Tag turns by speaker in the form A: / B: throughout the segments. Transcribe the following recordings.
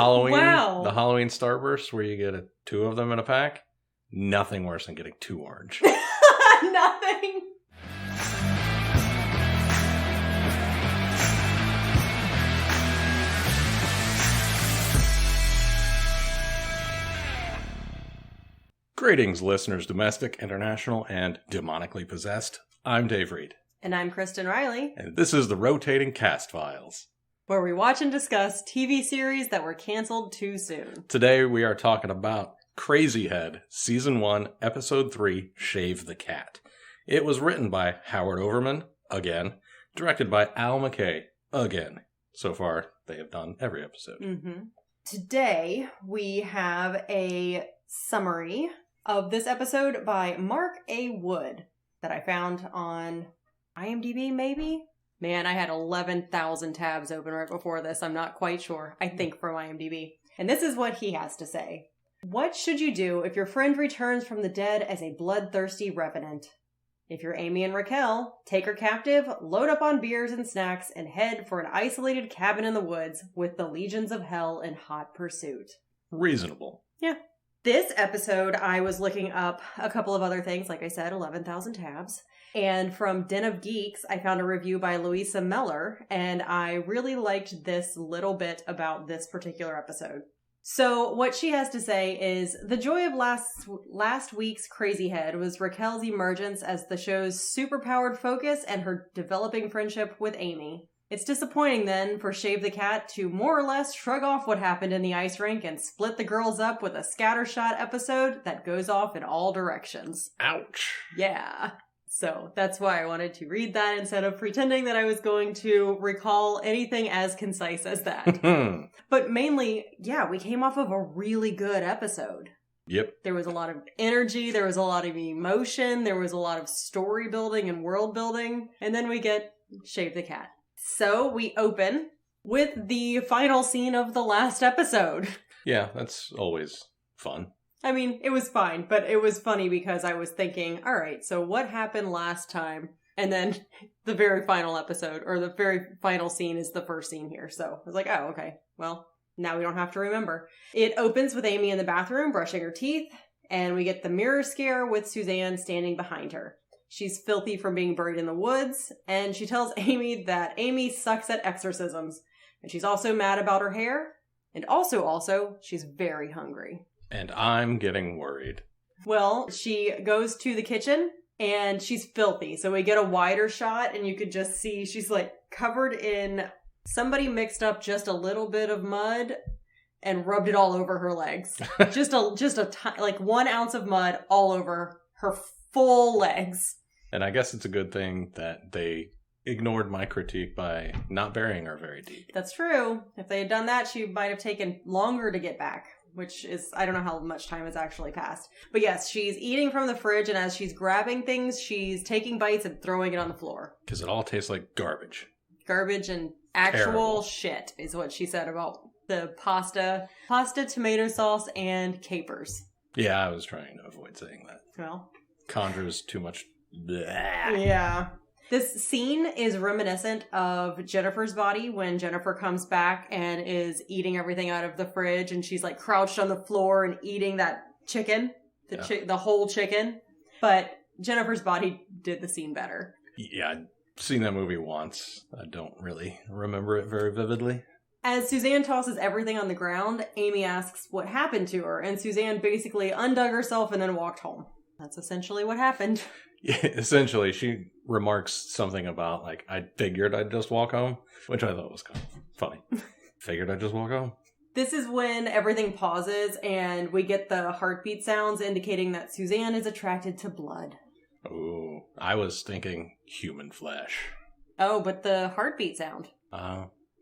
A: Halloween, the
B: Wow.
A: Halloween Starburst where you get two of them in a pack. Nothing worse than getting two orange.
B: Nothing.
A: Greetings, listeners, domestic, international, and demonically possessed. I'm Dave Reed.
B: And I'm Kristen Riley,
A: And this is the Rotating Cast Files.
B: where we watch and discuss TV series that were canceled too soon.
A: Today we are talking about Crazyhead, Season 1, Episode 3, Shave the Cat. It was written by Howard Overman, again, directed by Al McKay, again. So far, they have done every episode.
B: Mm-hmm. Today, we have a summary of this episode by Mark A. Wood that I found on IMDb, maybe? Man, I had 11,000 tabs open right before this. I'm not quite sure. I think from IMDb. And this is what he has to say. What should you do if your friend returns from the dead as a bloodthirsty revenant? If you're Amy and Raquel, take her captive, load up on beers and snacks, and head for an isolated cabin in the woods with the legions of hell in hot pursuit.
A: Reasonable.
B: Yeah. This episode, I was looking up a couple of other things. Like I said, 11,000 tabs. And from Den of Geeks, I found a review by Louisa Meller, and I really liked this little bit about this particular episode. So what she has to say is, the joy of last week's Crazyhead was Raquel's emergence as the show's superpowered focus and her developing friendship with Amy. It's disappointing then for Shave the Cat to more or less shrug off what happened in the ice rink and split the girls up with a scattershot episode that goes off in all directions.
A: Ouch.
B: Yeah. So that's why I wanted to read that instead of pretending that I was going to recall anything as concise as that. But mainly, yeah, we came off of a really good episode.
A: Yep.
B: There was a lot of energy, there was a lot of emotion, there was a lot of story building and world building, and then we get Shave the Cat. So we open with the final scene of the last episode.
A: Yeah, that's always fun.
B: I mean, it was fine, but it was funny because I was thinking, all right, so what happened last time? And then the very final episode, or the very final scene is the first scene here. So I was like, oh, okay, well, now we don't have to remember. It opens with Amy in the bathroom brushing her teeth, and we get the mirror scare with Suzanne standing behind her. She's filthy from being buried in the woods, and she tells Amy that Amy sucks at exorcisms. And she's also mad about her hair, and also, she's very hungry.
A: And I'm getting worried.
B: Well, she goes to the kitchen and she's filthy. So we get a wider shot and you could just see she's like covered in, somebody mixed up just a little bit of mud and rubbed it all over her legs. just like 1 ounce of mud all over her full legs.
A: And I guess it's a good thing that they ignored my critique by not burying her very deep.
B: That's true. If they had done that, she might have taken longer to get back. Which is, I don't know how much time has actually passed. But yes, she's eating from the fridge, and as she's grabbing things, she's taking bites and throwing it on the floor.
A: Because it all tastes like garbage.
B: Garbage and actual
A: Terrible.
B: Shit is what she said about the pasta, tomato sauce, and capers.
A: Yeah, I was trying to avoid saying that.
B: Well.
A: Conjures too much bleh.
B: Yeah. This scene is reminiscent of Jennifer's body when Jennifer comes back and is eating everything out of the fridge and she's like crouched on the floor and eating that chicken, the whole chicken. But Jennifer's body did the scene better.
A: Yeah, I've seen that movie once. I don't really remember it very vividly.
B: As Suzanne tosses everything on the ground, Amy asks what happened to her, and Suzanne basically undug herself and then walked home. That's essentially what happened.
A: Yeah, essentially, she remarks something about, like, I figured I'd just walk home, which I thought was kind of funny. Figured I'd just walk home.
B: This is when everything pauses and we get the heartbeat sounds indicating that Suzanne is attracted to blood.
A: Oh, I was thinking human flesh.
B: Oh, but the heartbeat sound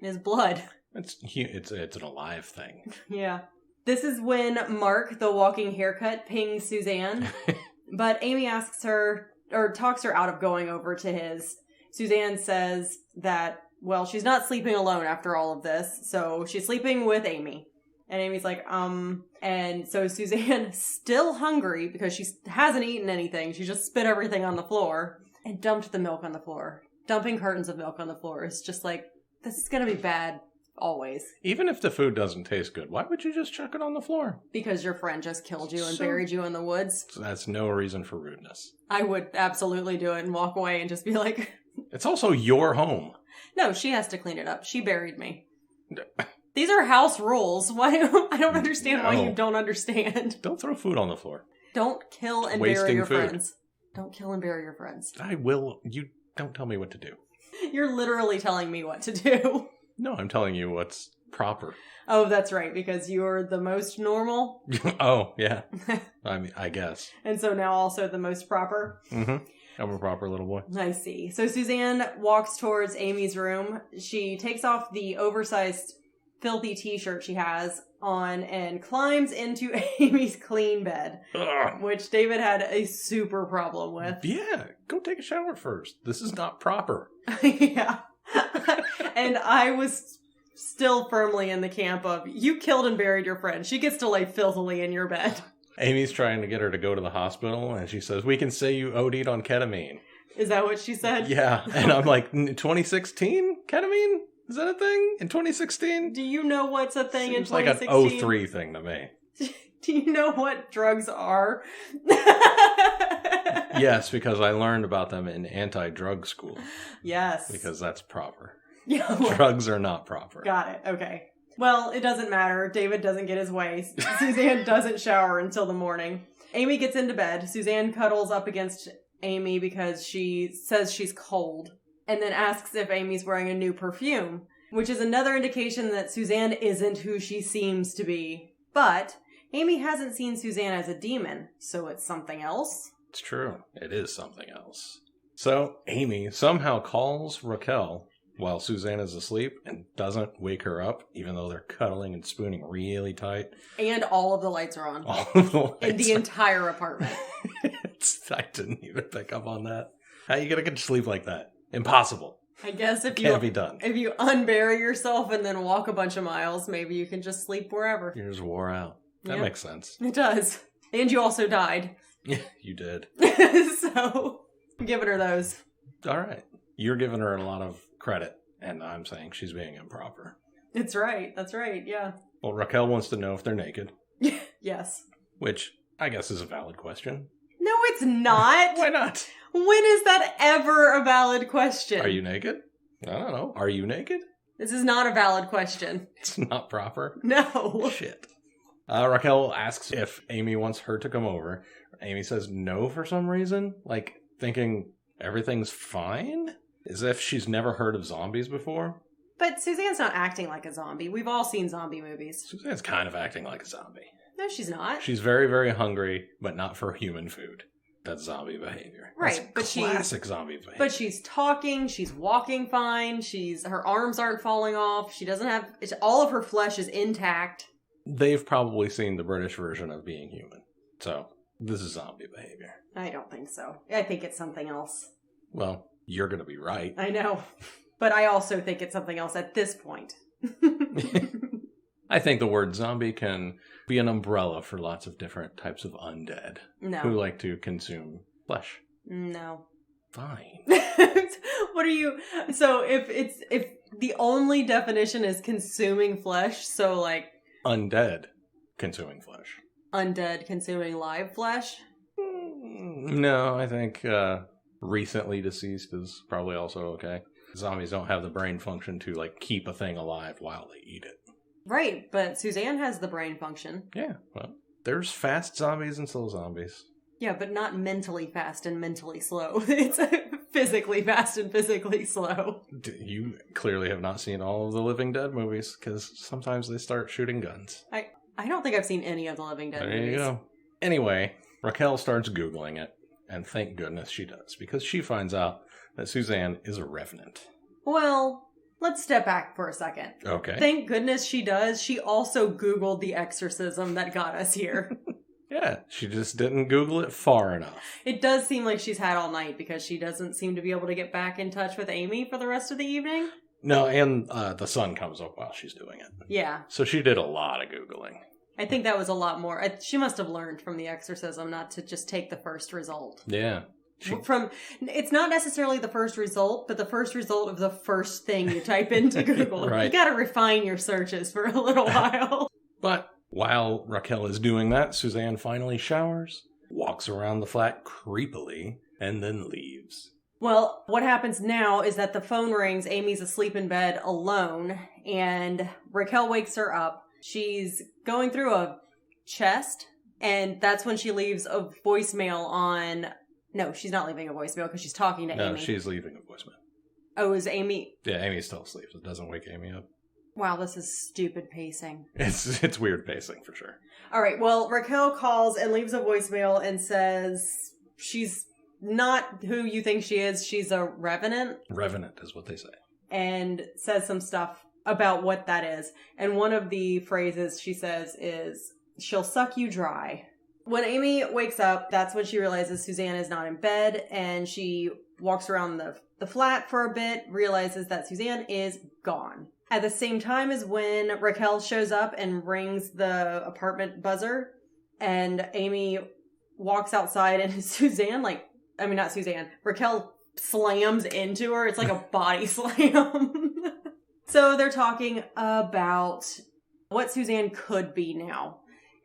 B: is blood.
A: It's an alive thing.
B: Yeah. This is when Mark, the walking haircut, pings Suzanne. But Amy asks her, or talks her out of going over to his. Suzanne says that, well, she's not sleeping alone after all of this, so she's sleeping with Amy. And Amy's like, and so Suzanne, still hungry because she hasn't eaten anything, she just spit everything on the floor and dumped the milk on the floor. Dumping cartons of milk on the floor is just like, this is gonna be bad Always.
A: Even if the food doesn't taste good, why would you just chuck it on the floor?
B: Because your friend just killed you and buried you in the woods.
A: So that's no reason for rudeness.
B: I would absolutely do it and walk away and just be like...
A: It's also your home.
B: No, she has to clean it up. She buried me. These are house rules. Why? I don't understand why you don't understand.
A: Don't throw food on the floor.
B: Don't kill and bury your friends. Don't kill and bury your friends.
A: I will. You don't tell me what to do.
B: You're literally telling me what to do.
A: No, I'm telling you what's proper.
B: Oh, that's right, because you're the most normal.
A: Oh, yeah. I mean, I guess.
B: And so now also the most proper.
A: Mm-hmm. I'm a proper little boy.
B: I see. So Suzanne walks towards Amy's room. She takes off the oversized, filthy t-shirt she has on and climbs into Amy's clean bed, which David had a super problem with.
A: Yeah, go take a shower first. This is not proper.
B: Yeah. And I was still firmly in the camp of, you killed and buried your friend. She gets to lay filthily in your bed.
A: Amy's trying to get her to go to the hospital, and she says, we can say you OD'd on ketamine.
B: Is that what she said?
A: Yeah, and I'm like, 2016? Ketamine? Is that a thing in 2016?
B: Do you know what's a thing
A: Seems
B: in 2016?
A: like an 03 thing to me.
B: Do you know what drugs are?
A: Yes, because I learned about them in anti-drug school.
B: Yes.
A: Because that's proper.
B: Yeah.
A: Drugs are not proper.
B: Got it. Okay. Well, it doesn't matter. David doesn't get his way. Suzanne doesn't shower until the morning. Amy gets into bed. Suzanne cuddles up against Amy because she says she's cold, and then asks if Amy's wearing a new perfume, which is another indication that Suzanne isn't who she seems to be. But Amy hasn't seen Suzanne as a demon, so it's something else.
A: It's true. It is something else. So Amy somehow calls Raquel while Suzanne is asleep and doesn't wake her up, even though they're cuddling and spooning really tight.
B: And all of the lights are on.
A: All of the lights
B: in the entire apartment.
A: I didn't even pick up on that. How are you going to get to sleep like that? Impossible.
B: I guess if
A: Can't be done.
B: If you unbury yourself and then walk a bunch of miles, maybe you can just sleep wherever.
A: You're just wore out. That makes sense.
B: It does. And you also died.
A: Yeah, you did.
B: So, I'm giving her those.
A: All right. You're giving her a lot of credit, and I'm saying she's being improper.
B: It's right. That's right. Yeah.
A: Well, Raquel wants to know if they're naked.
B: Yes.
A: Which I guess is a valid question.
B: No, it's not.
A: Why not?
B: When is that ever a valid question?
A: Are you naked? I don't know. Are you naked?
B: This is not a valid question.
A: It's not proper.
B: No.
A: Shit. Raquel asks if Amy wants her to come over. Amy says no for some reason, like thinking everything's fine, as if she's never heard of zombies before.
B: But Suzanne's not acting like a zombie. We've all seen zombie movies.
A: Suzanne's kind of acting like a zombie.
B: No, she's not.
A: She's very, very hungry, but not for human food. That's zombie behavior.
B: Right,
A: That's classic zombie behavior.
B: But she's talking, she's walking fine, her arms aren't falling off, she doesn't have, all of her flesh is intact.
A: They've probably seen the British version of being human. So, this is zombie behavior.
B: I don't think so. I think it's something else.
A: Well, you're going to be right.
B: I know. But I also think it's something else at this point.
A: I think the word zombie can be an umbrella for lots of different types of undead.
B: No.
A: Who like to consume flesh.
B: No.
A: Fine.
B: What are you... So if the only definition is consuming flesh, so like...
A: Undead consuming flesh.
B: Undead consuming live flesh?
A: No, I think recently deceased is probably also okay. Zombies don't have the brain function to like keep a thing alive while they eat it.
B: Right, but Suzanne has the brain function.
A: Yeah, well, there's fast zombies and slow zombies.
B: Yeah, but not mentally fast and mentally slow. It's physically fast and physically slow.
A: You clearly have not seen all of the Living Dead movies, because sometimes they start shooting guns.
B: I don't think I've seen any of the Living Dead movies.
A: There you go. Anyway, Raquel starts Googling it, and thank goodness she does, because she finds out that Suzanne is a revenant.
B: Well... Let's step back for a second.
A: Okay.
B: Thank goodness she does. She also Googled the exorcism that got us here.
A: Yeah, she just didn't Google it far enough.
B: It does seem like she's had all night because she doesn't seem to be able to get back in touch with Amy for the rest of the evening.
A: No, and the sun comes up while she's doing it.
B: Yeah.
A: So she did a lot of Googling.
B: I think that was a lot more. She must have learned from the exorcism not to just take the first result.
A: Yeah.
B: It's not necessarily the first result, but the first result of the first thing you type into Google.
A: Right.
B: You gotta refine your searches for a little while.
A: But while Raquel is doing that, Suzanne finally showers, walks around the flat creepily, and then leaves.
B: Well, what happens now is that the phone rings. Amy's asleep in bed alone, and Raquel wakes her up. She's going through a chest, and that's when she leaves a voicemail on... No, she's not leaving a voicemail because she's talking to Amy.
A: No, she's leaving a voicemail.
B: Oh, is Amy...
A: Yeah, Amy's still asleep. It doesn't wake Amy up.
B: Wow, this is stupid pacing.
A: It's weird pacing, for sure.
B: All right, well, Raquel calls and leaves a voicemail and says she's not who you think she is. She's a revenant.
A: Revenant is what they say.
B: And says some stuff about what that is. And one of the phrases she says is, she'll suck you dry. When Amy wakes up, that's when she realizes Suzanne is not in bed, and she walks around the flat for a bit, realizes that Suzanne is gone. At the same time as when Raquel shows up and rings the apartment buzzer, and Amy walks outside, and Raquel slams into her. It's like a body slam. So they're talking about what Suzanne could be now,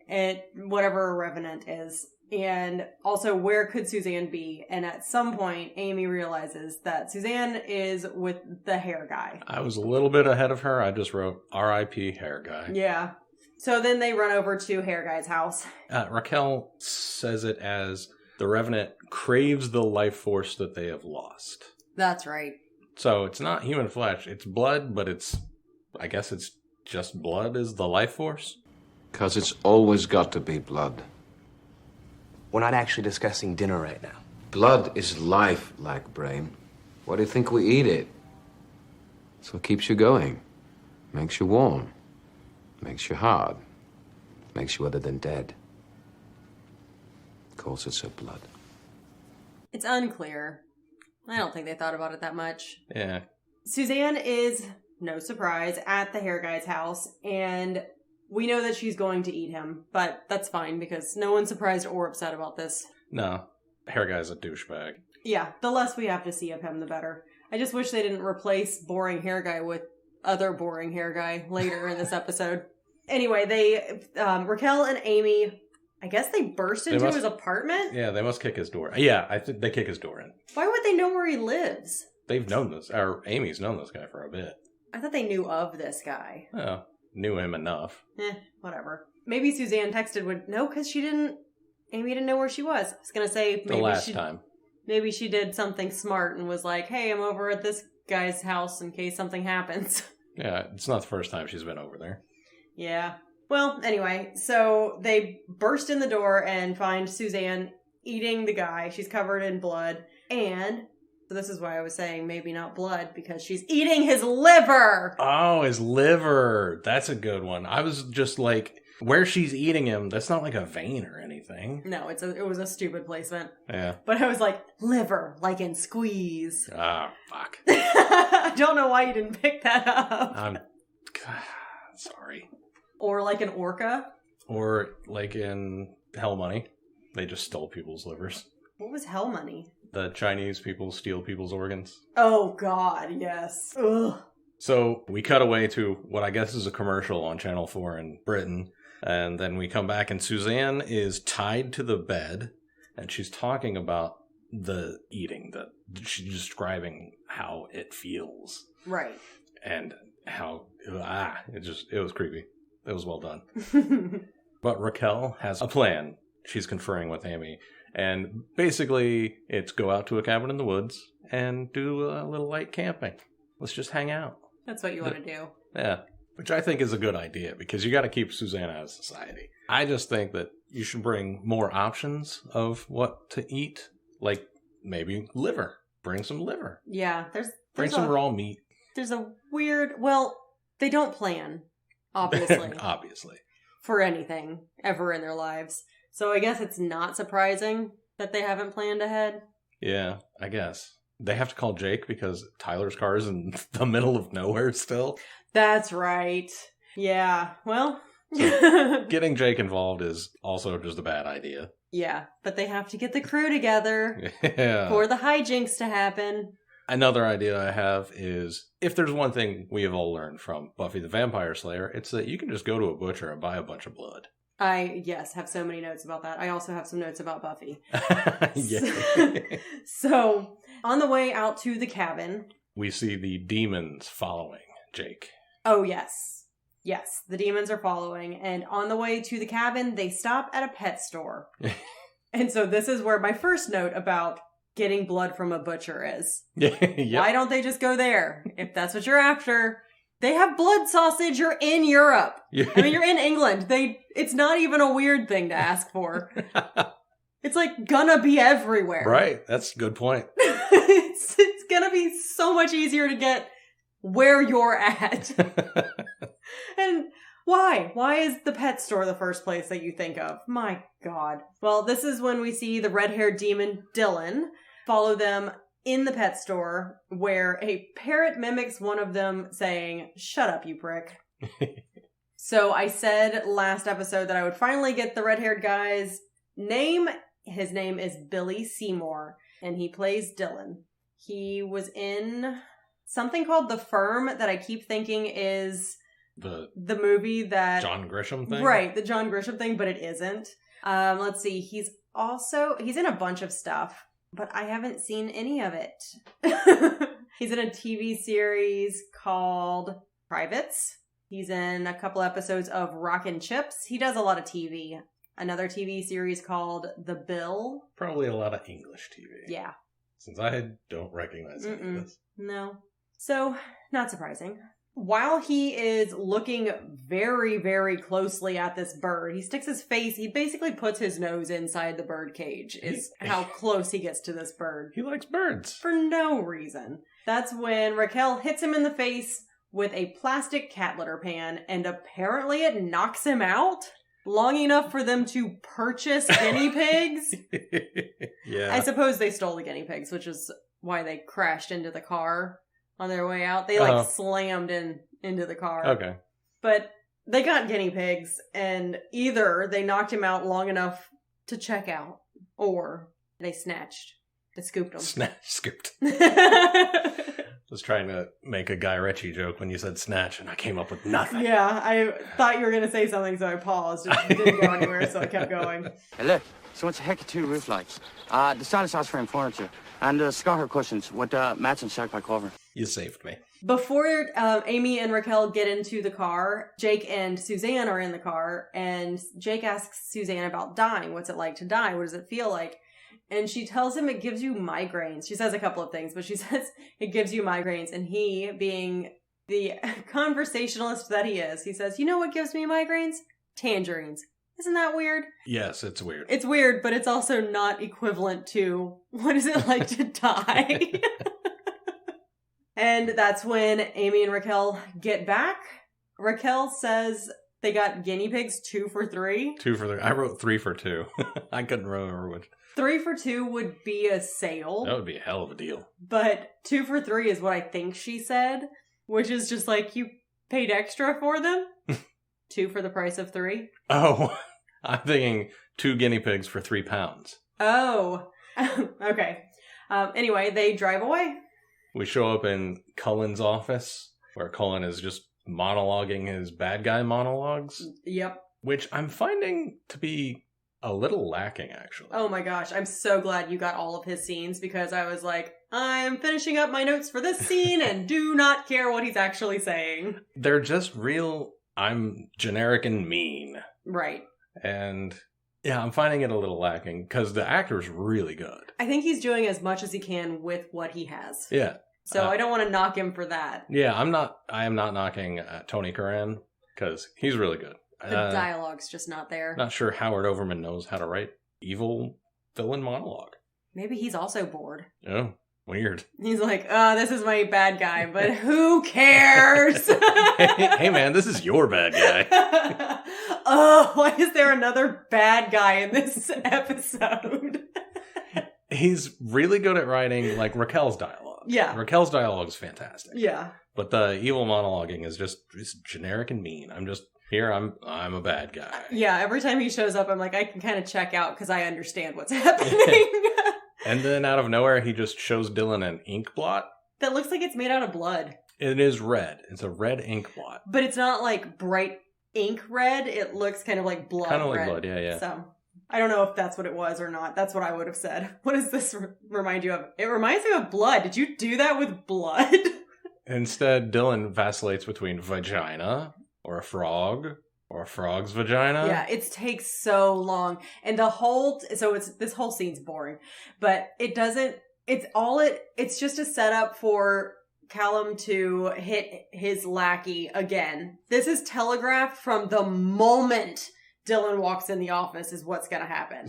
B: and whatever a revenant is. And also, where could Suzanne be? And at some point, Amy realizes that Suzanne is with the hair guy.
A: I was a little bit ahead of her. I just wrote R.I.P. hair guy.
B: Yeah. So then they run over to hair guy's house.
A: Raquel says it as the revenant craves the life force that they have lost.
B: That's right.
A: So it's not human flesh. It's blood, but I guess it's just blood is the life force?
C: 'Cause it's always got to be blood.
D: We're not actually discussing dinner right now.
C: Blood is life-like, Brain. Why do you think we eat it? It's what keeps you going. Makes you warm. Makes you hard. Makes you other than dead. Calls itself blood.
B: It's unclear. I don't think they thought about it that much.
A: Yeah.
B: Suzanne is, no surprise, at the hair guy's house, and we know that she's going to eat him, but that's fine because no one's surprised or upset about this.
A: No. Hair guy's a douchebag.
B: Yeah, the less we have to see of him, the better. I just wish they didn't replace boring hair guy with other boring hair guy later in this episode. Anyway, Raquel and Amy, I guess they burst into his apartment?
A: Yeah, they must kick his door. Yeah, I think they kick his door in.
B: Why would they know where he lives?
A: They've known this, or Amy's known this guy for a bit.
B: I thought they knew of this guy.
A: Oh, knew him enough.
B: Whatever. Maybe Suzanne texted because Amy didn't know where she was. I was going to say
A: The last time.
B: Maybe she did something smart and was like, hey, I'm over at this guy's house in case something happens.
A: Yeah, it's not the first time she's been over there.
B: Yeah. Well, anyway, so they burst in the door and find Suzanne eating the guy. She's covered in blood. And so this is why I was saying maybe not blood, because she's eating his liver.
A: Oh, his liver. That's a good one. I was just like, where she's eating him, that's not like a vein or anything.
B: No, it was a stupid placement.
A: Yeah.
B: But I was like, liver, like in squeeze.
A: Ah, fuck.
B: I don't know why you didn't pick that up.
A: I'm sorry.
B: Or like an orca.
A: Or like in Hell Money, they just stole people's livers.
B: What was Hell Money?
A: The Chinese people steal people's organs.
B: Oh, God, yes. Ugh.
A: So we cut away to what I guess is a commercial on Channel 4 in Britain. And then we come back and Suzanne is tied to the bed. And she's talking about the eating. She's describing how it feels.
B: Right.
A: And how, it was creepy. It was well done. But Raquel has a plan. She's conferring with Amy. And basically, it's go out to a cabin in the woods and do a little light camping. Let's just hang out.
B: That's what you want to do.
A: Yeah. Which I think is a good idea because you got to keep Suzanne out of society. I just think that you should bring more options of what to eat. Like maybe liver. Bring some liver.
B: Yeah.
A: Bring some raw meat.
B: There's a weird... Well, they don't plan, obviously.
A: Obviously.
B: For anything ever in their lives. So I guess it's not surprising that they haven't planned ahead.
A: Yeah, I guess. They have to call Jake because Tyler's car is in the middle of nowhere still.
B: That's right. Yeah, well,
A: So getting Jake involved is also just a bad idea.
B: Yeah, but they have to get the crew together
A: Yeah.
B: for the hijinks to happen.
A: Another idea I have is, if there's one thing we have all learned from Buffy the Vampire Slayer, it's that you can just go to a butcher and buy a bunch of blood.
B: Yes, have so many notes about that. I also have some notes about Buffy.
A: Yeah.
B: So, on the way out to the cabin...
A: We see the demons following Jake.
B: Oh, yes. Yes, the demons are following. And on the way to the cabin, they stop at a pet store. And so this is where my first note about getting blood from a butcher is.
A: Yep.
B: Why don't they just go there? If that's what you're after... They have blood sausage. You're in Europe. I mean, you're in England. It's not even a weird thing to ask for. It's like gonna be everywhere.
A: Right. That's a good point.
B: It's gonna be so much easier to get where you're at. And why? Why is the pet store the first place that you think of? My God. Well, this is when we see the red-haired demon, Dylan, follow them in the pet store, where a parrot mimics one of them saying, "Shut up, you prick." So I said last episode that I would finally get the red-haired guy's name. His name is Billy Seymour, and he plays Dylan. He was in something called The Firm that I keep thinking is the movie that...
A: John Grisham thing?
B: Right, the John Grisham thing, but it isn't. Let's see, he's in a bunch of stuff. But I haven't seen any of it. He's in a TV series called Privates. He's in a couple episodes of Rockin' Chips. He does a lot of TV. Another TV series called The Bill.
A: Probably a lot of English TV.
B: Yeah.
A: Since I don't recognize any of this.
B: No. So, not surprising. While he is looking very, very closely at this bird, he sticks his face, he basically puts his nose inside the bird cage, is how close he gets to this bird.
A: He likes birds.
B: For no reason. That's when Raquel hits him in the face with a plastic cat litter pan, and apparently it knocks him out long enough for them to purchase guinea pigs.
A: Yeah.
B: I suppose they stole the guinea pigs, which is why they crashed into the car. On their way out, they slammed into the car.
A: Okay.
B: But they got guinea pigs, and either they knocked him out long enough to check out, or they scooped him.
A: Scooped. I was trying to make a Guy Ritchie joke when you said snatch, and I came up with nothing.
B: Yeah, I thought you were going to say something, so I paused. It didn't go anywhere, so I kept going.
E: Hey, look. So it's a heck of two roof lights. The stylish house frame furniture. And Scar cushions with matching shark cover.
A: You saved me.
B: Before Amy and Raquel get into the car, Jake and Suzanne are in the car, and Jake asks Suzanne about dying. What's it like to die? What does it feel like? And she tells him it gives you migraines. She says a couple of things, but she says it gives you migraines. And he, being the conversationalist that he is, he says, "You know what gives me migraines? Tangerines." Isn't that weird?
A: Yes, it's weird.
B: It's weird, but it's also not equivalent to what is it like to die? And that's when Amy and Raquel get back. Raquel says they got guinea pigs 2 for $3.
A: 2 for 3. I wrote 3 for 2. I couldn't remember which.
B: 3 for $2 would be a sale.
A: That would be a hell of a deal.
B: But 2 for $3 is what I think she said, which is just like you paid extra for them. 2 for the price of 3.
A: Oh, I'm thinking 2 guinea pigs for £3.
B: Oh, okay. Anyway, they drive away.
A: We show up in Cullen's office, where Cullen is just monologuing his bad guy monologues.
B: Yep.
A: Which I'm finding to be a little lacking, actually.
B: Oh my gosh, I'm so glad you got all of his scenes, because I was like, I'm finishing up my notes for this scene and do not care what he's actually saying.
A: They're just real, I'm generic and mean.
B: Right.
A: And yeah, I'm finding it a little lacking, because the actor's really good.
B: I think he's doing as much as he can with what he has.
A: Yeah.
B: So I don't want to knock him for that.
A: Yeah, I am not knocking Tony Curran, because he's really good.
B: The dialogue's just not there.
A: Not sure Howard Overman knows how to write evil villain monologue.
B: Maybe he's also bored.
A: Oh, weird.
B: He's like, this is my bad guy, but who cares?
A: hey man, this is your bad guy.
B: Oh, why is there another bad guy in this episode?
A: He's really good at writing, like, Raquel's dialogue.
B: Yeah.
A: Raquel's dialogue is fantastic.
B: Yeah.
A: But the evil monologuing is just generic and mean. I'm just, Here, I'm a bad guy.
B: Yeah, every time he shows up, I'm like, I can kind of check out because I understand what's happening.
A: And then out of nowhere, he just shows Dylan an ink blot.
B: That looks like it's made out of blood.
A: It is red. It's a red ink blot.
B: But it's not like bright ink red. It looks kind of like blood.
A: Kind of like
B: red.
A: blood, yeah.
B: So I don't know if that's what it was or not. That's what I would have said. What does this remind you of? It reminds me of blood. Did you do that with blood?
A: Instead, Dylan vacillates between vagina or a frog or a frog's vagina.
B: Yeah, it takes so long. And this whole scene's boring. But it doesn't, it's just a setup for Callum to hit his lackey again. This is telegraphed from the moment Dylan walks in the office is what's going to happen.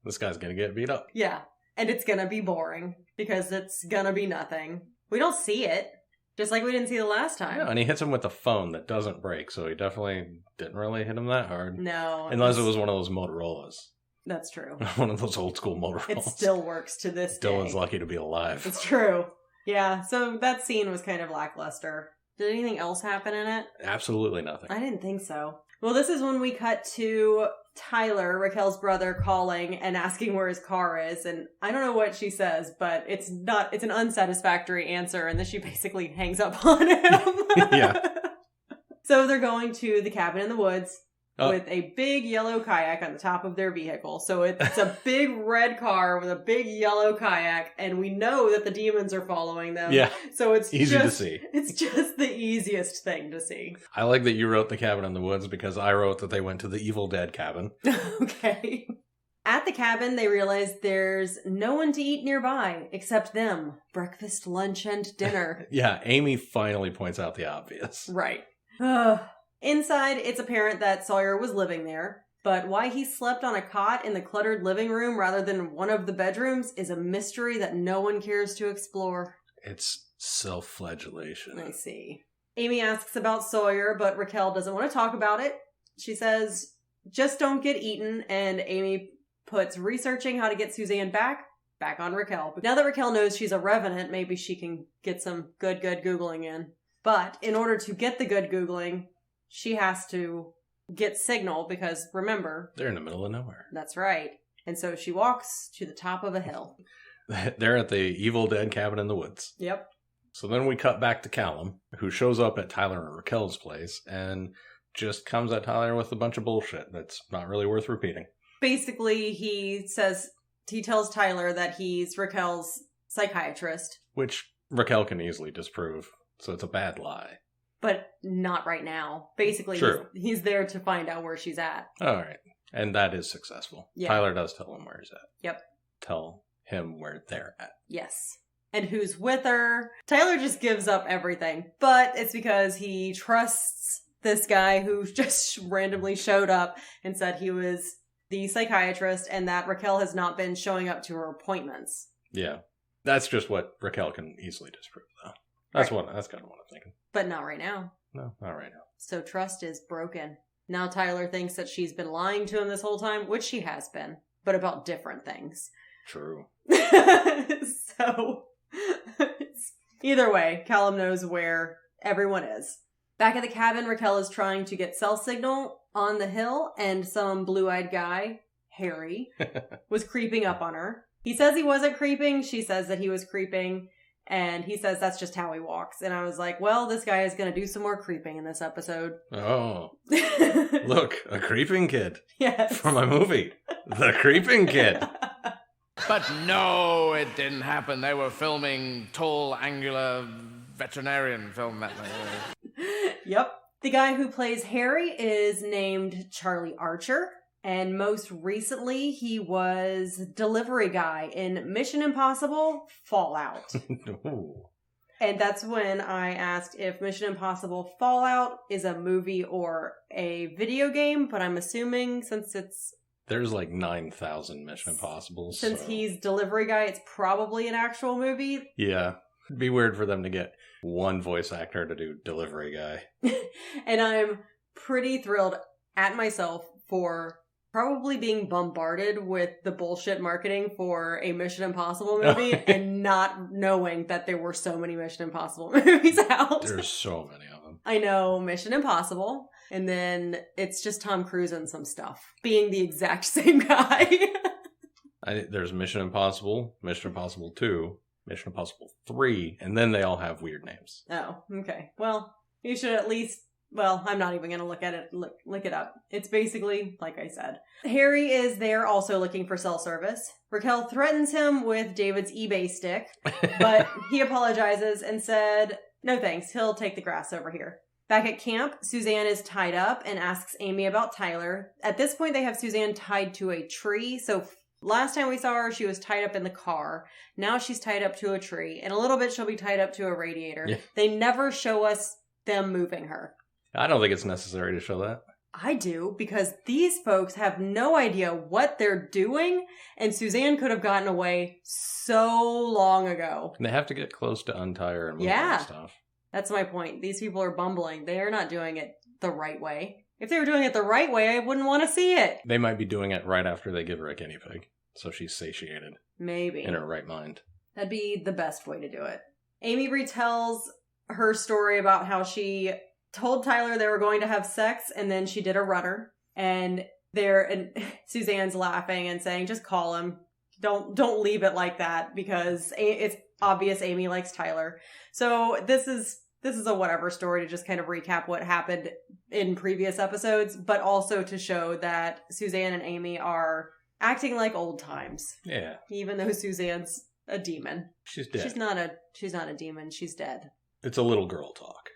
A: This guy's going to get beat up.
B: Yeah. And it's going to be boring because it's going to be nothing. We don't see it. Just like we didn't see the last time.
A: Yeah, and he hits him with a phone that doesn't break, so he definitely didn't really hit him that hard.
B: No.
A: Unless it was one of those Motorola's.
B: That's true.
A: One of those old school Motorola's.
B: It still works to this day.
A: Dylan's lucky to be alive.
B: It's true. Yeah, so that scene was kind of lackluster. Did anything else happen in it?
A: Absolutely nothing.
B: I didn't think so. Well, this is when we cut to Tyler, Raquel's brother, calling and asking where his car is. And I don't know what she says, but it's an unsatisfactory answer. And then she basically hangs up on him.
A: Yeah.
B: So they're going to the cabin in the woods with a big yellow kayak on the top of their vehicle. So it's a big red car with a big yellow kayak. And we know that the demons are following them.
A: Yeah.
B: So it's
A: easy to see.
B: It's just the easiest thing to see.
A: I like that you wrote the cabin in the woods because I wrote that they went to the Evil Dead cabin.
B: Okay. At the cabin, they realize there's no one to eat nearby except them. Breakfast, lunch, and dinner.
A: Yeah, Amy finally points out the obvious.
B: Right. Inside, it's apparent that Sawyer was living there, but why he slept on a cot in the cluttered living room rather than one of the bedrooms is a mystery that no one cares to explore.
A: It's self-flagellation.
B: I see. Amy asks about Sawyer, but Raquel doesn't want to talk about it. She says, just don't get eaten, and Amy puts researching how to get Suzanne back on Raquel. Now that Raquel knows she's a revenant, maybe she can get some good Googling in. But in order to get the good Googling, she has to get signal because, remember...
A: They're in the middle of nowhere.
B: That's right. And so she walks to the top of a hill.
A: They're at the Evil Dead cabin in the woods.
B: Yep.
A: So then we cut back to Callum, who shows up at Tyler and Raquel's place and just comes at Tyler with a bunch of bullshit that's not really worth repeating.
B: Basically, he tells Tyler that he's Raquel's psychiatrist.
A: Which Raquel can easily disprove, so it's a bad lie.
B: But not right now. Basically, he's there to find out where she's at.
A: All right. And that is successful. Yeah. Tyler does tell him where he's at.
B: Yep.
A: Tell him where they're at.
B: Yes. And who's with her. Tyler just gives up everything. But it's because he trusts this guy who just randomly showed up and said he was the psychiatrist and that Raquel has not been showing up to her appointments.
A: Yeah. That's just what Raquel can easily disprove, though. That's kind of what I'm thinking.
B: But not right now.
A: No, not right now. So
B: trust is broken. Now Tyler thinks that she's been lying to him this whole time, which she has been, but about different things.
A: True.
B: So, either way, Callum knows where everyone is. Back at the cabin, Raquel is trying to get cell signal on the hill, and some blue-eyed guy, Harry, was creeping up on her. He says he wasn't creeping. She says that he was creeping. And he says that's just how he walks. And I was like, well, this guy is going to do some more creeping in this episode.
A: Oh. Look, a creeping kid.
B: Yes.
A: From my movie, The Creeping Kid.
F: But no, it didn't happen. They were filming tall, angular veterinarian film that way.
B: Yep. The guy who plays Harry is named Charlie Archer. And most recently, he was delivery guy in Mission Impossible Fallout. And that's when I asked if Mission Impossible Fallout is a movie or a video game. But I'm assuming since
A: there's like 9,000 Mission Impossibles.
B: Since he's delivery guy, it's probably an actual movie.
A: Yeah. It'd be weird for them to get one voice actor to do delivery guy.
B: And I'm pretty thrilled at myself for probably being bombarded with the bullshit marketing for a Mission Impossible movie and not knowing that there were so many Mission Impossible movies out.
A: There's so many of them.
B: I know Mission Impossible, And then it's just Tom Cruise and some stuff, being the exact same guy.
A: There's Mission Impossible, Mission Impossible 2, Mission Impossible 3, and then they all have weird names.
B: Oh, okay. Well, you should at least... Well, I'm not even going to look at it. Look it up. It's basically, like I said. Harry is there also looking for cell service. Raquel threatens him with David's eBay stick, but he apologizes and said, no thanks, he'll take the grass over here. Back at camp, Suzanne is tied up and asks Amy about Tyler. At this point, they have Suzanne tied to a tree. So last time we saw her, she was tied up in the car. Now she's tied up to a tree. In a little bit, she'll be tied up to a radiator. Yeah. They never show us them moving her.
A: I don't think it's necessary to show that.
B: I do, because these folks have no idea what they're doing, and Suzanne could have gotten away so long ago.
A: And they have to get close to untie her and move and stuff.
B: That's my point. These people are bumbling. They are not doing it the right way. If they were doing it the right way, I wouldn't want to see it.
A: They might be doing it right after they give her a guinea pig, so she's satiated.
B: Maybe.
A: In her right mind.
B: That'd be the best way to do it. Amy retells her story about how she told Tyler they were going to have sex, and then she did a runner, and Suzanne's laughing and saying, just call him. Don't leave it like that, because it's obvious Amy likes Tyler. So this is a whatever story to just kind of recap what happened in previous episodes, but also to show that Suzanne and Amy are acting like old times.
A: Yeah.
B: Even though Suzanne's a demon.
A: She's dead.
B: She's not a demon, she's dead.
A: It's a little girl talk.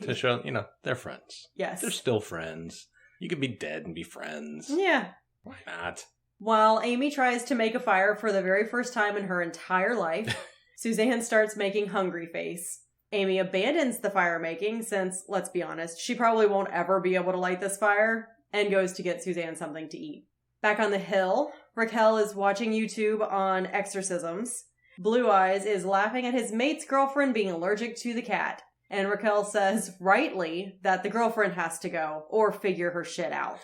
A: To show, they're friends.
B: Yes.
A: They're still friends. You could be dead and be friends.
B: Yeah.
A: Why not?
B: While Amy tries to make a fire for the very first time in her entire life, Suzanne starts making hungry face. Amy abandons the fire making since, let's be honest, she probably won't ever be able to light this fire, and goes to get Suzanne something to eat. Back on the hill, Raquel is watching YouTube on exorcisms. Blue Eyes is laughing at his mate's girlfriend being allergic to the cat. And Raquel says, rightly, that the girlfriend has to go, or figure her shit out.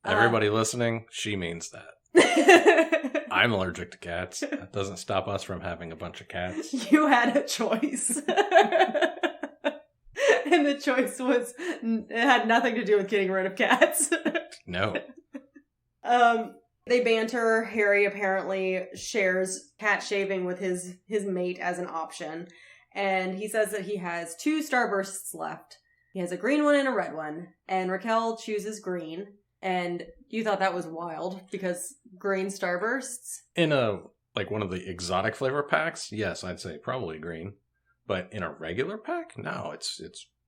A: Everybody listening, she means that. I'm allergic to cats. That doesn't stop us from having a bunch of cats.
B: You had a choice. And the choice was, it had nothing to do with getting rid of cats.
A: No.
B: They banter. Harry apparently shares cat shaving with his mate as an option. And he says that he has 2 starbursts left. He has a green one and a red one. And Raquel chooses green. And you thought that was wild because green starbursts?
A: In one of the exotic flavor packs, yes, I'd say probably green. But in a regular pack, no, it's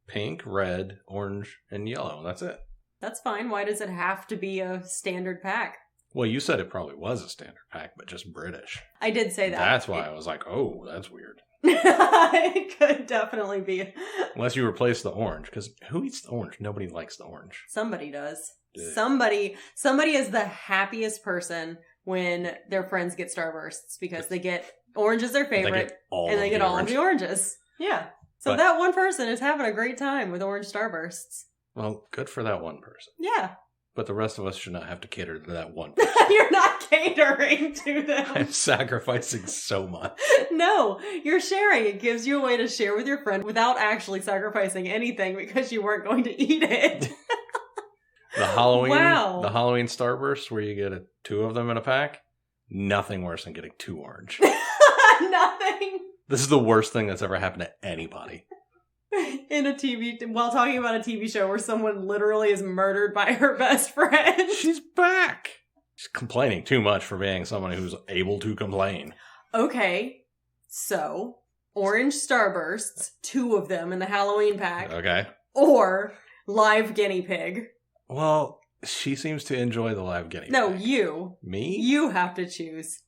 A: pink, red, orange, and yellow. That's it.
B: That's fine. Why does it have to be a standard pack?
A: Well, you said it probably was a standard pack, but just British.
B: I did say that.
A: That's why I was like, oh, that's weird.
B: It could definitely be.
A: Unless you replace the orange, because who eats the orange? Nobody likes the orange.
B: Somebody does.
A: Yeah.
B: Somebody is the happiest person when their friends get starbursts because they get orange is their favorite, and they get all of the oranges. Yeah. So that one person is having a great time with orange starbursts.
A: Well, good for that one person.
B: Yeah.
A: But the rest of us should not have to cater to that one person.
B: You're not catering to them.
A: I'm sacrificing so much.
B: No, you're sharing. It gives you a way to share with your friend without actually sacrificing anything because you weren't going to eat it.
A: The Halloween Starburst where you get 2 of them in a pack, nothing worse than getting 2 orange.
B: Nothing.
A: This is the worst thing that's ever happened to anybody.
B: While talking about a TV show where someone literally is murdered by her best friend.
A: She's back. She's complaining too much for being someone who's able to complain.
B: Okay, so orange starbursts, 2 of them in the Halloween pack.
A: Okay.
B: Or live guinea pig.
A: Well, she seems to enjoy the live guinea pig.
B: No, you.
A: Me?
B: You have to choose.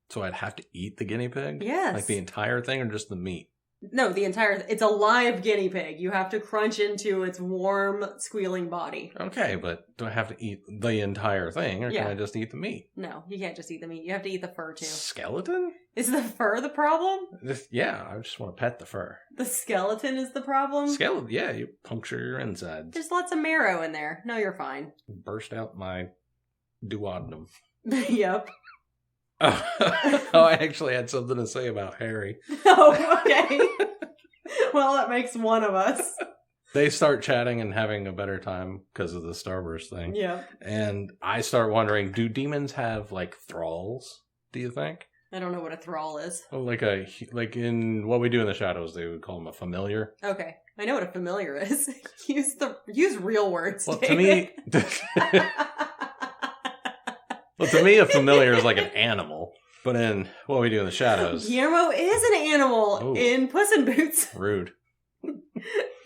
A: So I'd have to eat the guinea pig?
B: Yes.
A: Like the entire thing or just the meat?
B: No, it's a live guinea pig. You have to crunch into its warm, squealing body.
A: Okay, but do I have to eat the entire thing or can I just eat the meat?
B: No, you can't just eat the meat. You have to eat the fur too.
A: Skeleton?
B: Is the fur the problem?
A: I just want to pet the fur.
B: The skeleton is the problem?
A: Skeleton, yeah, you puncture your insides.
B: There's lots of marrow in there. No, you're fine.
A: Burst out my duodenum.
B: Yep.
A: Oh, I actually had something to say about Harry.
B: Oh, okay. Well, that makes one of us.
A: They start chatting and having a better time because of the Starburst thing.
B: Yeah.
A: And I start wondering, do demons have, like, thralls, do you think?
B: I don't know what a thrall is.
A: Well, like in What We Do in the Shadows, they would call them a familiar.
B: Okay. I know what a familiar is. Use real words,
A: Well,
B: David.
A: to me, a familiar is like an animal. But in What We Do in the Shadows...
B: Guillermo is an animal in Puss in Boots.
A: Rude.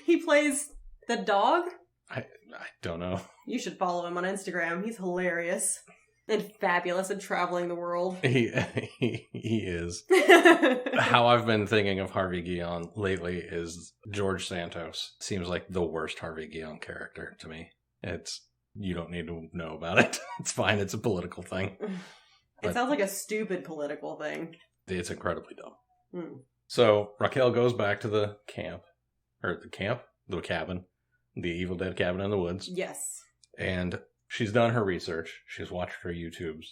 B: He plays the dog?
A: I don't know.
B: You should follow him on Instagram. He's hilarious and fabulous at traveling the world.
A: He is. How I've been thinking of Harvey Guillon lately is George Santos. Seems like the worst Harvey Guillon character to me. You don't need to know about it. It's fine. It's a political thing.
B: It sounds like a stupid political thing.
A: It's incredibly dumb.
B: Hmm.
A: So Raquel goes back to the cabin, the Evil Dead cabin in the woods.
B: Yes.
A: And she's done her research. She's watched her YouTubes.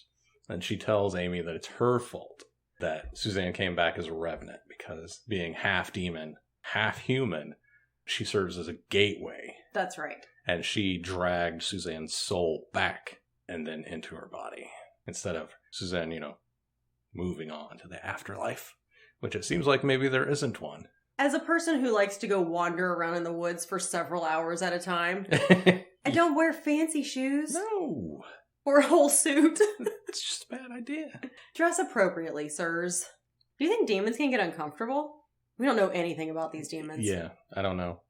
A: And she tells Amy that it's her fault that Suzanne came back as a revenant because being half demon, half human, she serves as a gateway.
B: That's right.
A: And she dragged Suzanne's soul back and then into her body instead of Suzanne, moving on to the afterlife, which it seems like maybe there isn't one.
B: As a person who likes to go wander around in the woods for several hours at a time, I don't wear fancy shoes.
A: No.
B: Or a whole suit.
A: It's just a bad idea.
B: Dress appropriately, sirs. Do you think demons can get uncomfortable? We don't know anything about these demons.
A: Yeah, I don't know.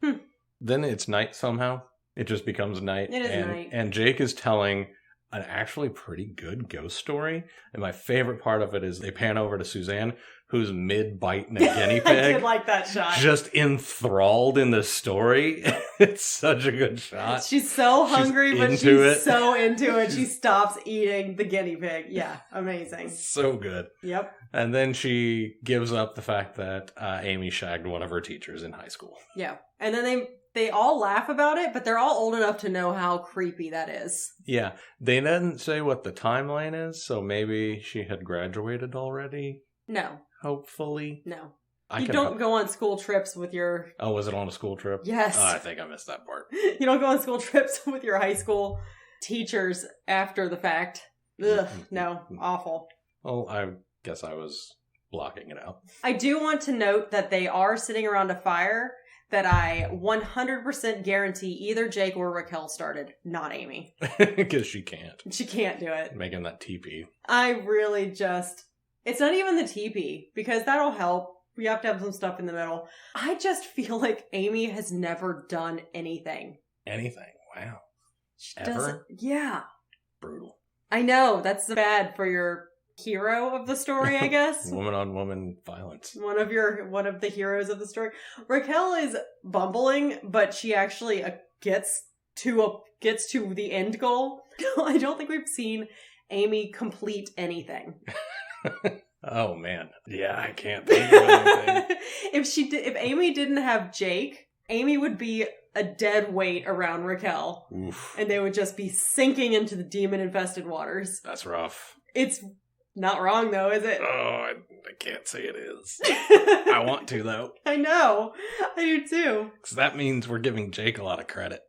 A: Then it's night somehow. It just becomes night.
B: It is night.
A: And Jake is telling an actually pretty good ghost story. And my favorite part of it is they pan over to Suzanne, who's mid-biting a guinea pig.
B: I did like that shot.
A: Just enthralled in the story. It's such a good shot.
B: She's so hungry, but she's so into it. She stops eating the guinea pig. Yeah, amazing.
A: So good.
B: Yep.
A: And then she gives up the fact that Amy shagged one of her teachers in high school.
B: Yeah. And then they all laugh about it, but they're all old enough to know how creepy that is.
A: Yeah. They didn't say what the timeline is, so maybe she had graduated already.
B: No.
A: Hopefully.
B: No. You don't go on school trips with your...
A: Oh, was it on a school trip?
B: Yes.
A: Oh, I think I missed that part.
B: You don't go on school trips with your high school teachers after the fact. Ugh, no. Awful.
A: Well, I guess I was blocking it out.
B: I do want to note that they are sitting around a fire that I 100% guarantee either Jake or Raquel started, not Amy.
A: Because she can't.
B: She can't do it.
A: Making that teepee.
B: I really just... It's not even the teepee, because that'll help. We have to have some stuff in the middle. I just feel like Amy has never done anything.
A: Anything? Wow.
B: She
A: Ever?
B: doesn't. Yeah.
A: Brutal.
B: I know. That's bad for your hero of the story, I guess.
A: Woman on woman violence.
B: One of the heroes of the story. Raquel is bumbling, but she actually gets to the end goal. I don't think we've seen Amy complete anything.
A: Oh man. Yeah, I can't think of anything.
B: If Amy didn't have Jake, Amy would be a dead weight around Raquel.
A: Oof.
B: And they would just be sinking into the demon-infested waters.
A: That's rough.
B: It's not wrong, though, is it?
A: Oh, I can't say it is. I want to, though.
B: I know. I do, too.
A: Because that means we're giving Jake a lot of credit.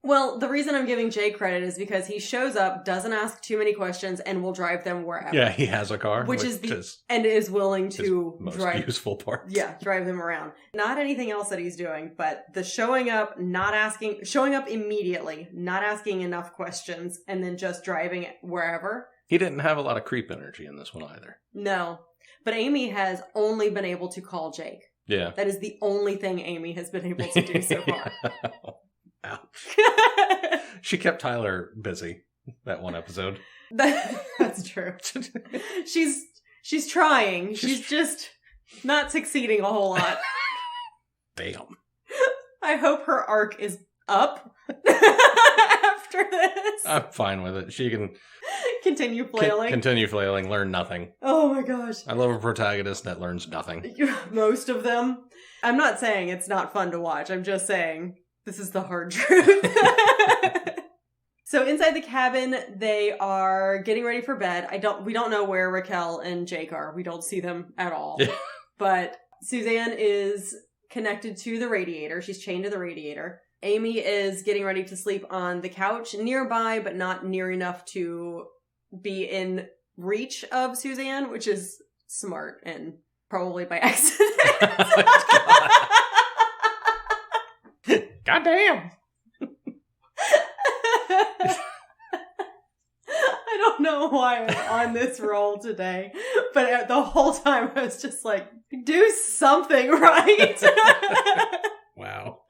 B: Well, the reason I'm giving Jake credit is because he shows up, doesn't ask too many questions, and will drive them wherever.
A: Yeah, he has a car.
B: Which is willing to
A: most
B: drive.
A: Useful part.
B: Yeah, drive them around. Not anything else that he's doing, but the showing up immediately, not asking enough questions, and then just driving wherever.
A: He didn't have a lot of creep energy in this one either.
B: No. But Amy has only been able to call Jake.
A: Yeah.
B: That is the only thing Amy has been able to do so far.
A: Ouch. She kept Tyler busy that one episode.
B: That's true. She's trying. She's just not succeeding a whole lot.
A: Damn.
B: I hope her arc is up after this.
A: I'm fine with it. She can
B: continue flailing.
A: Continue flailing, learn nothing.
B: Oh my gosh.
A: I love a protagonist that learns nothing.
B: Most of them. I'm not saying it's not fun to watch. I'm just saying this is the hard truth. So inside the cabin, they are getting ready for bed. We don't know where Raquel and Jake are. We don't see them at all. But Suzanne is connected to the radiator. She's chained to the radiator. Amy is getting ready to sleep on the couch nearby, but not near enough to be in reach of Suzanne, which is smart and probably by accident.
A: God damn!
B: I don't know why I'm on this roll today, but the whole time I was just like, do something right.
A: Wow.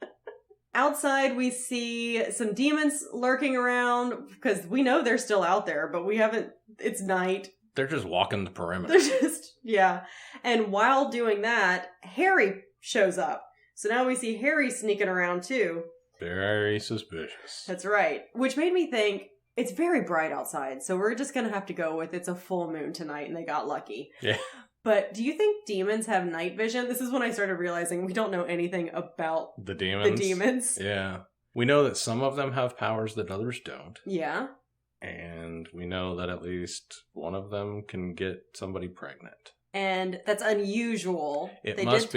B: Outside, we see some demons lurking around because we know they're still out there, but we haven't, it's night.
A: They're just walking the perimeter.
B: They're just, yeah. And while doing that, Harry shows up. So now we see Harry sneaking around too.
A: Very suspicious.
B: That's right. Which made me think, it's very bright outside, so we're just going to have to go with it's a full moon tonight and they got lucky.
A: Yeah.
B: But do you think demons have night vision? This is when I started realizing we don't know anything about
A: The demons? Yeah. We know that some of them have powers that others don't.
B: Yeah.
A: And we know that at least one of them can get somebody pregnant.
B: And that's unusual.
A: They
B: did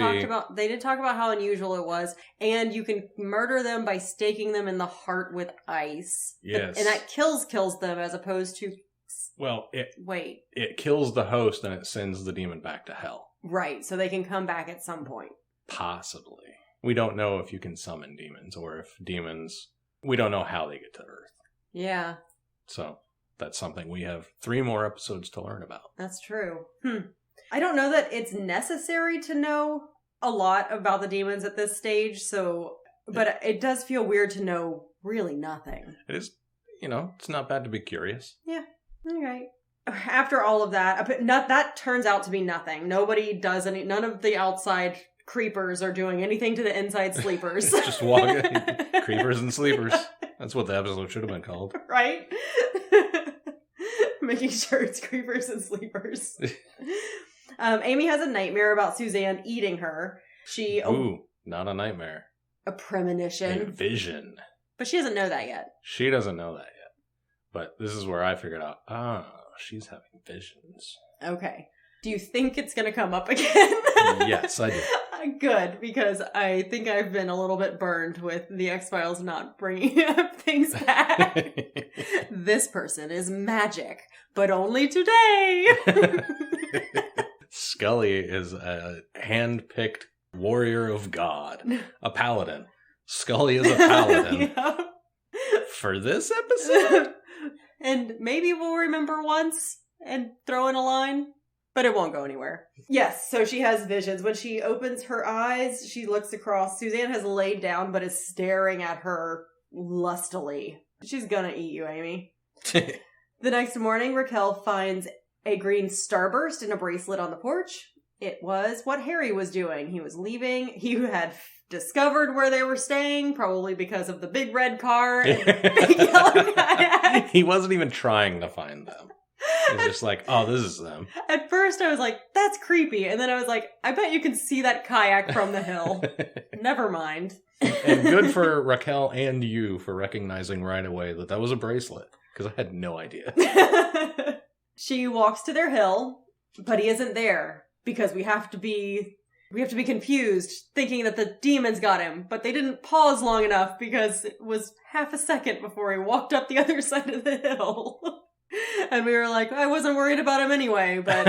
B: talk about how unusual it was. And you can murder them by staking them in the heart with ice.
A: Yes.
B: And that kills them as opposed to...
A: Well,
B: Wait.
A: It kills the host and it sends the demon back to hell.
B: Right, so they can come back at some point.
A: Possibly. We don't know if you can summon demons or if demons... We don't know how they get to Earth.
B: Yeah.
A: So, that's something we have 3 more episodes to learn about.
B: That's true. I don't know that it's necessary to know a lot about the demons at this stage, but it does feel weird to know really nothing.
A: It is, it's not bad to be curious.
B: Yeah. All right. After all of that, that turns out to be nothing. Nobody does none of the outside creepers are doing anything to the inside sleepers.
A: Just walking. Creepers and sleepers. That's what the episode should have been called.
B: Right? Making sure it's creepers and sleepers. Amy has a nightmare about Suzanne eating her.
A: Ooh, not a nightmare.
B: A premonition.
A: A vision.
B: But she doesn't know that yet.
A: She doesn't know that yet. But this is where I figured out, she's having visions.
B: Okay. Do you think it's going to come up again?
A: Yes, I do.
B: Good, because I think I've been a little bit burned with the X-Files not bringing up things back. This person is magic, but only today.
A: Scully is a hand-picked warrior of God. A paladin. Scully is a paladin.
B: Yeah.
A: For this episode?
B: And maybe we'll remember once and throw in a line, but it won't go anywhere. Yes, so she has visions. When she opens her eyes, she looks across. Suzanne has laid down but is staring at her lustily. She's gonna eat you, Amy. The next morning, Raquel finds a green starburst in a bracelet on the porch. It was what Harry was doing. He was leaving. He had discovered where they were staying, probably because of the big red car and big yellow kayak.
A: He wasn't even trying to find them. He was just like, oh, this is them.
B: At first I was like, that's creepy. And then I was like, I bet you can see that kayak from the hill. Never mind.
A: And good for Raquel and you for recognizing right away that was a bracelet. Because I had no idea.
B: She walks to their hill, but he isn't there. Because we have to be confused, thinking that the demons got him, but they didn't pause long enough because it was half a second before he walked up the other side of the hill. And we were like, I wasn't worried about him anyway, but...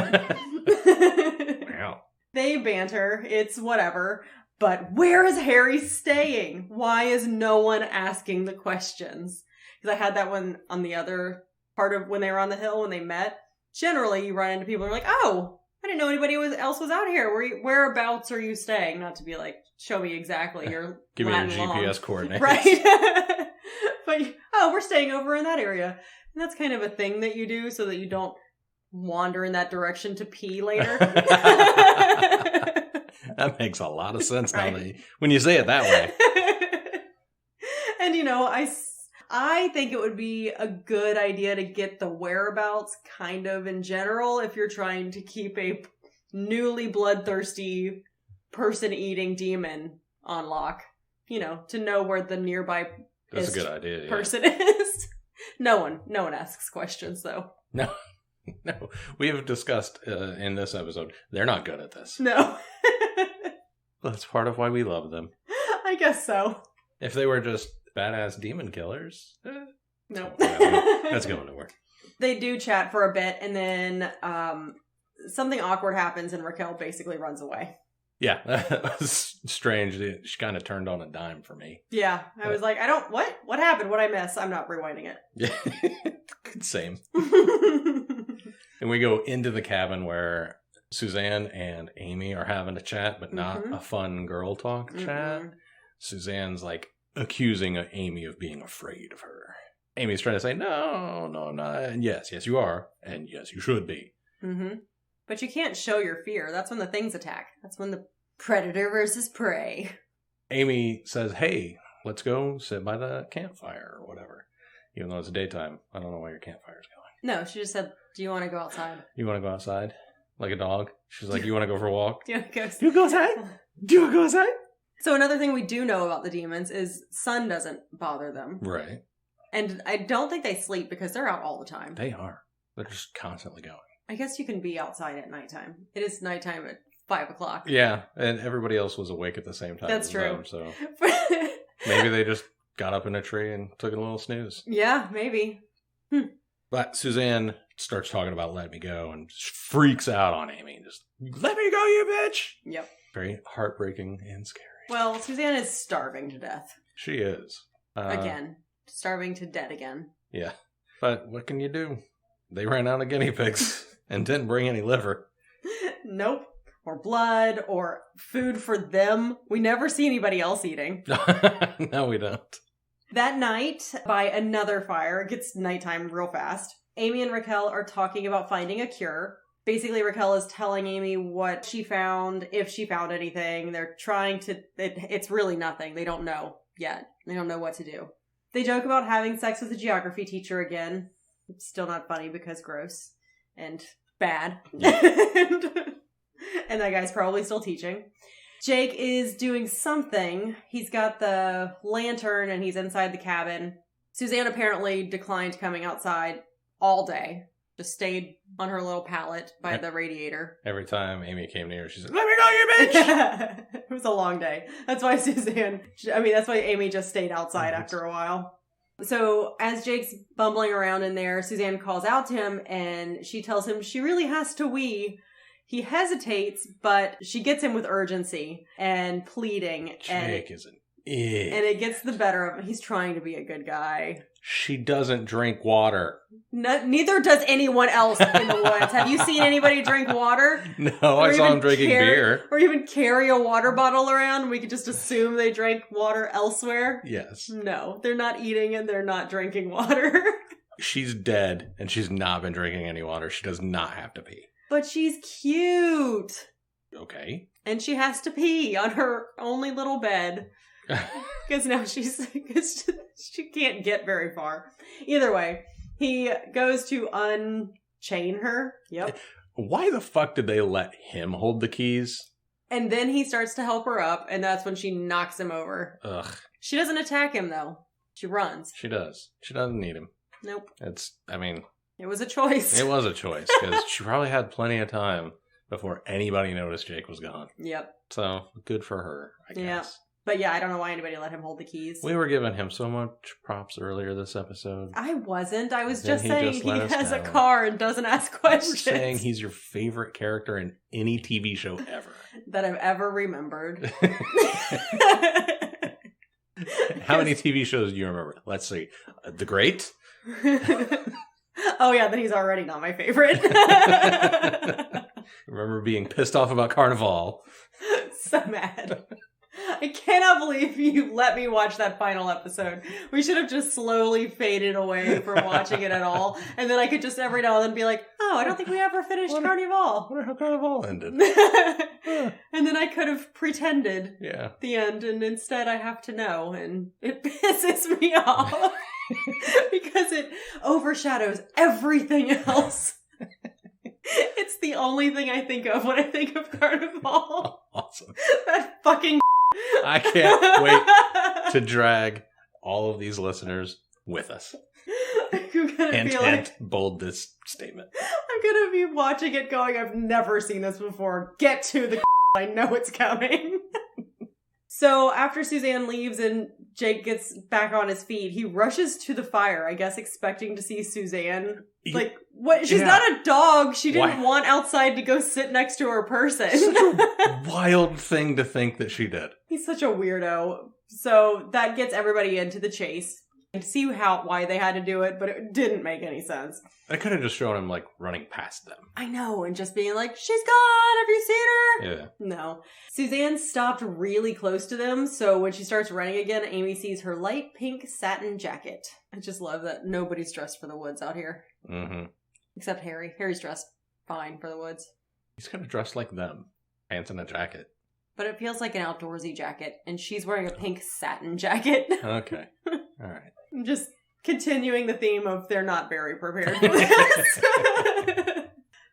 A: Wow.
B: They banter, it's whatever, but where is Harry staying? Why is no one asking the questions? Because I had that one on the other part of when they were on the hill, when they met. Generally, you run into people who are like, oh, I didn't know anybody else was out here. Whereabouts are you staying? Not to be like, show me exactly your
A: Give
B: Latin
A: me your GPS coordinates.
B: Right. But, we're staying over in that area. And that's kind of a thing that you do so that you don't wander in that direction to pee later.
A: That makes a lot of sense now when you say it that way.
B: And, I think it would be a good idea to get the whereabouts kind of in general if you're trying to keep a newly bloodthirsty person-eating demon on lock. To know where the nearby
A: That's a good idea,
B: person is. No one asks questions, though.
A: No. We have discussed in this episode, they're not good at this.
B: No.
A: That's part of why we love them.
B: I guess so.
A: If they were just badass demon killers,
B: No.
A: that's going nowhere.
B: They do chat for a bit, and then something awkward happens, and Raquel basically runs away.
A: Yeah, that was strange. She kind of turned on a dime for me.
B: Yeah, I was like, what happened? What'd I miss? I'm not rewinding it.
A: Yeah, same. And we go into the cabin where Suzanne and Amy are having a chat, but not a fun girl talk chat. Suzanne's like accusing Amy of being afraid of her. Amy's trying to say, no, I'm not. And yes, you are. And yes, you should be.
B: Mm-hmm. But you can't show your fear. That's when the things attack. That's when the predator versus prey.
A: Amy says, hey, let's go sit by the campfire or whatever. Even though it's daytime. I don't know why your campfire's going.
B: No, she just said, do you want to go outside?
A: You want to go outside? Like a dog? She's like, you want to go for a walk?
B: Do you want to go outside?
A: Do you go outside? Do you want to go outside?
B: So another thing we do know about the demons is sun doesn't bother them.
A: Right.
B: And I don't think they sleep because they're out all the time.
A: They are. They're just constantly going.
B: I guess you can be outside at nighttime. It is nighttime at 5 o'clock.
A: Yeah, and everybody else was awake at the same time.
B: That's
A: as
B: true.
A: them, so maybe they just got up in a tree and took a little snooze.
B: Yeah, maybe.
A: But Suzanne starts talking about let me go and freaks out on Amy. Just, let me go, you bitch!
B: Yep.
A: Very heartbreaking and scary.
B: Well, Suzanne is starving to death.
A: She is.
B: Again. Starving to death again.
A: Yeah. But what can you do? They ran out of guinea pigs and didn't bring any liver.
B: Nope. Or blood, or food for them. We never see anybody else eating.
A: No, we don't.
B: That night, by another fire, it gets nighttime real fast. Amy and Raquel are talking about finding a cure. Basically, Raquel is telling Amy what she found, if she found anything. They're trying to... It's really nothing. They don't know yet. They don't know what to do. They joke about having sex with a geography teacher again. It's still not funny because gross and bad. And that guy's probably still teaching. Jake is doing something. He's got the lantern and he's inside the cabin. Suzanne apparently declined coming outside all day. Just stayed on her little pallet by the radiator.
A: Every time Amy came near, she said, let me go, you bitch!
B: It was a long day. That's why that's why Amy just stayed outside after a while. So as Jake's bumbling around in there, Suzanne calls out to him and she tells him she really has to wee. He hesitates, but she gets him with urgency and pleading.
A: Jake is an idiot.
B: And it gets the better of him. He's trying to be a good guy.
A: She doesn't drink water.
B: Neither does anyone else in the woods. Have you seen anybody drink water?
A: No, I saw him drinking beer.
B: Or even carry a water bottle around. We could just assume they drank water elsewhere.
A: Yes.
B: No, they're not eating and they're not drinking water.
A: She's dead and she's not been drinking any water. She does not have to pee.
B: But she's cute.
A: Okay.
B: And she has to pee on her only little bed. Because now she can't get very far. Either way, he goes to unchain her. Yep.
A: Why the fuck did they let him hold the keys?
B: And then he starts to help her up, and that's when she knocks him over.
A: Ugh.
B: She doesn't attack him, though. She runs.
A: She does. She doesn't need him.
B: Nope.
A: It
B: was a choice.
A: It was a choice, because she probably had plenty of time before anybody noticed Jake was gone.
B: Yep.
A: So, good for her, I guess.
B: Yeah. But yeah, I don't know why anybody let him hold the keys.
A: We were giving him so much props earlier this episode.
B: I wasn't. I was
A: Then
B: just
A: he
B: saying
A: just
B: he
A: let us
B: has a
A: down.
B: car and doesn't ask questions.
A: We're saying he's your favorite character in any TV show ever.
B: That I've ever remembered.
A: How many TV shows do you remember? Let's see. The Great?
B: Oh yeah, then he's already not my favorite.
A: Remember being pissed off about Carnival.
B: So mad. I cannot believe you let me watch that final episode. We should have just slowly faded away from watching it at all. And then I could just every now and then be like, oh, I don't think we ever finished Carnival.
A: I wonder how Carnival ended.
B: And then I could have pretended the end. And instead I have to know. And it pisses me off. Because it overshadows everything else. It's the only thing I think of when I think of Carnival.
A: Awesome.
B: That fucking
A: I can't wait to drag all of these listeners with us.
B: I'm gonna
A: Hint,
B: be
A: hint, bold this statement.
B: I'm gonna be watching it going, I've never seen this before. Get to the I know it's coming. So after Suzanne leaves and Jake gets back on his feet, he rushes to the fire, I guess expecting to see Suzanne. Like, what? She's not a dog. She didn't want outside to go sit next to her person.
A: Such a wild thing to think that she did.
B: He's such a weirdo. So that gets everybody into the chase. I see why they had to do it, but it didn't make any sense.
A: I could have just shown him, like, running past them.
B: I know, and just being like, she's gone, have you seen her?
A: Yeah.
B: No. Suzanne stopped really close to them, so when she starts running again, Amy sees her light pink satin jacket. I just love that nobody's dressed for the woods out here.
A: Mm-hmm.
B: Except Harry. Harry's dressed fine for the woods.
A: He's kind of dressed like them. Pants and a jacket.
B: But it feels like an outdoorsy jacket, and she's wearing a pink satin jacket.
A: Okay. All right.
B: I'm just continuing the theme of they're not very prepared for this.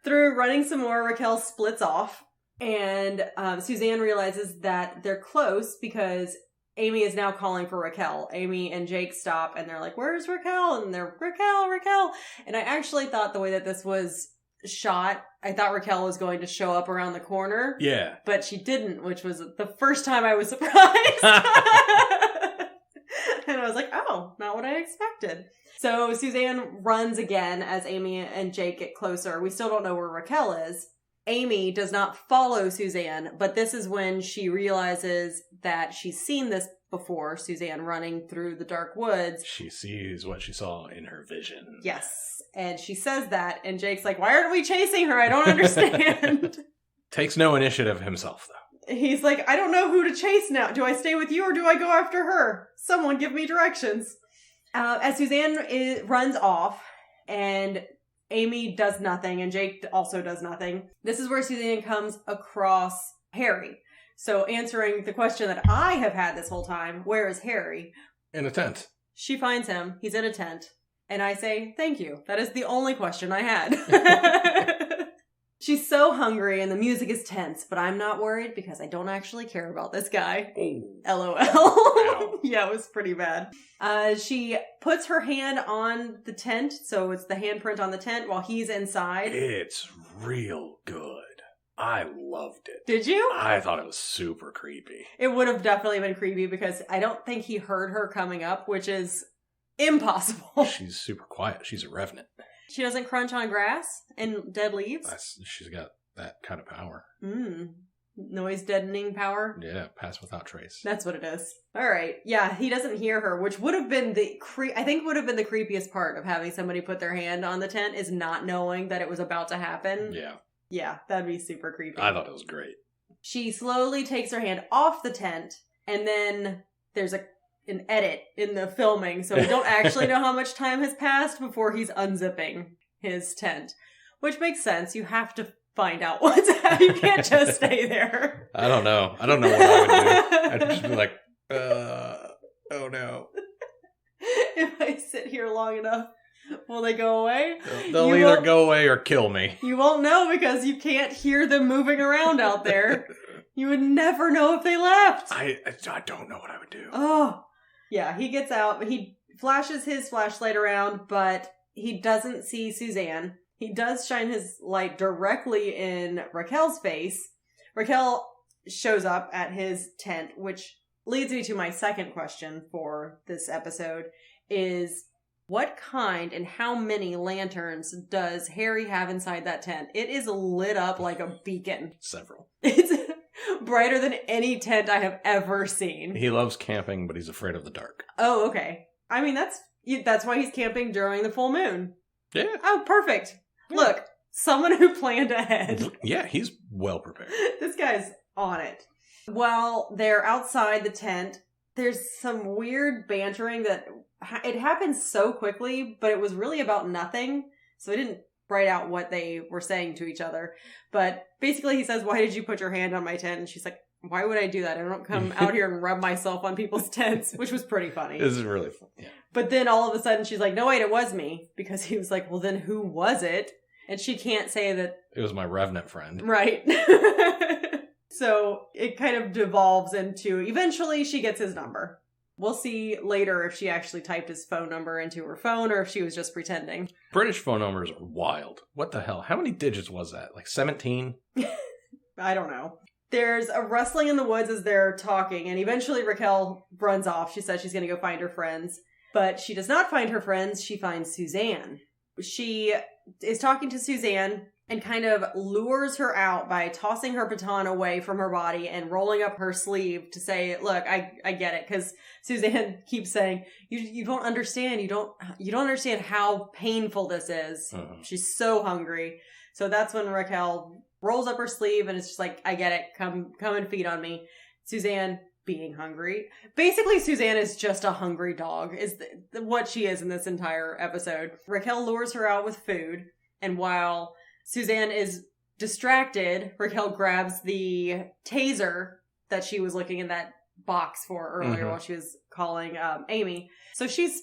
B: Through running some more, Raquel splits off, and Suzanne realizes that they're close because Amy is now calling for Raquel. Amy and Jake stop, and they're like, where's Raquel? And they're, Raquel. And I actually thought the way that this was shot, I thought Raquel was going to show up around the corner.
A: Yeah.
B: But she didn't, which was the first time I was surprised. And I was like, oh, not what I expected. So Suzanne runs again as Amy and Jake get closer. We still don't know where Raquel is. Amy does not follow Suzanne, but this is when she realizes that she's seen this before, Suzanne running through the dark woods.
A: She sees what she saw in her vision.
B: Yes. And she says that, and Jake's like, why aren't we chasing her? I don't understand.
A: Takes no initiative himself, though.
B: He's like, I don't know who to chase now. Do I stay with you or do I go after her? Someone give me directions. As Suzanne runs off and Amy does nothing and Jake also does nothing, this is where Suzanne comes across Harry. So answering the question that I have had this whole time, where is Harry?
A: In a tent.
B: She finds him. He's in a tent. And I say, thank you. That is the only question I had. She's so hungry and the music is tense, but I'm not worried because I don't actually care about this guy. LOL. Yeah, it was pretty bad. She puts her hand on the tent, so it's the handprint on the tent while he's inside.
A: It's real good. I loved it.
B: Did you?
A: I thought it was super creepy.
B: It would have definitely been creepy because I don't think he heard her coming up, which is impossible.
A: She's super quiet. She's a revenant.
B: She doesn't crunch on grass and dead leaves?
A: She's got that kind of power.
B: Noise deadening power?
A: Yeah, pass without trace.
B: That's what it is. All right. Yeah, he doesn't hear her, which would have been I think would have been the creepiest part of having somebody put their hand on the tent is not knowing that it was about to happen.
A: Yeah.
B: Yeah, that'd be super creepy.
A: I thought it was great.
B: She slowly takes her hand off the tent, and then there's an edit in the filming, so we don't actually know how much time has passed before he's unzipping his tent. Which makes sense. You have to find out what's happening. You can't just stay there.
A: I don't know. I don't know what I would do. I'd just be like, oh no.
B: If I sit here long enough, will they go away?
A: They'll either go away or kill me.
B: You won't know because you can't hear them moving around out there. You would never know if they left.
A: I don't know what I would do.
B: Oh. Yeah, he gets out. He flashes his flashlight around, but he doesn't see Suzanne. He does shine his light directly in Raquel's face. Raquel shows up at his tent, which leads me to my second question for this episode, is what kind and how many lanterns does Harry have inside that tent? It is lit up like a beacon.
A: Several.
B: It's brighter than any tent I have ever seen.
A: He loves camping, but he's afraid of the dark.
B: Oh, okay. I mean, that's why he's camping during the full moon.
A: Yeah.
B: Oh, perfect. Yeah. Look, someone who planned ahead.
A: Yeah, he's well prepared.
B: This guy's on it. While they're outside the tent, there's some weird bantering that it happens so quickly, but it was really about nothing. So I didn't write out what they were saying to each other. But basically he says, why did you put your hand on my tent? And she's like, why would I do that? I don't come out here and rub myself on people's tents, which was pretty funny.
A: This is really fun. Yeah.
B: But then all of a sudden she's like, no, wait, it was me. Because he was like, well, then who was it? And she can't say that.
A: It was my Revenant friend.
B: Right. So it kind of devolves into, eventually she gets his number. We'll see later if she actually typed his phone number into her phone or if she was just pretending.
A: British phone numbers are wild. What the hell? How many digits was that? Like 17?
B: I don't know. There's a rustling in the woods as they're talking, and eventually Raquel runs off. She says she's going to go find her friends. But she does not find her friends. She finds Suzanne. She is talking to Suzanne and kind of lures her out by tossing her baton away from her body and rolling up her sleeve to say, look, I get it. Because Suzanne keeps saying, you don't understand. You don't understand how painful this is. She's so hungry. So that's when Raquel rolls up her sleeve and it's just like, I get it. Come and feed on me. Suzanne being hungry. Basically, Suzanne is just a hungry dog, is what she is in this entire episode. Raquel lures her out with food, and while Suzanne is distracted, Raquel grabs the taser that she was looking in that box for earlier while she was calling Amy. So she's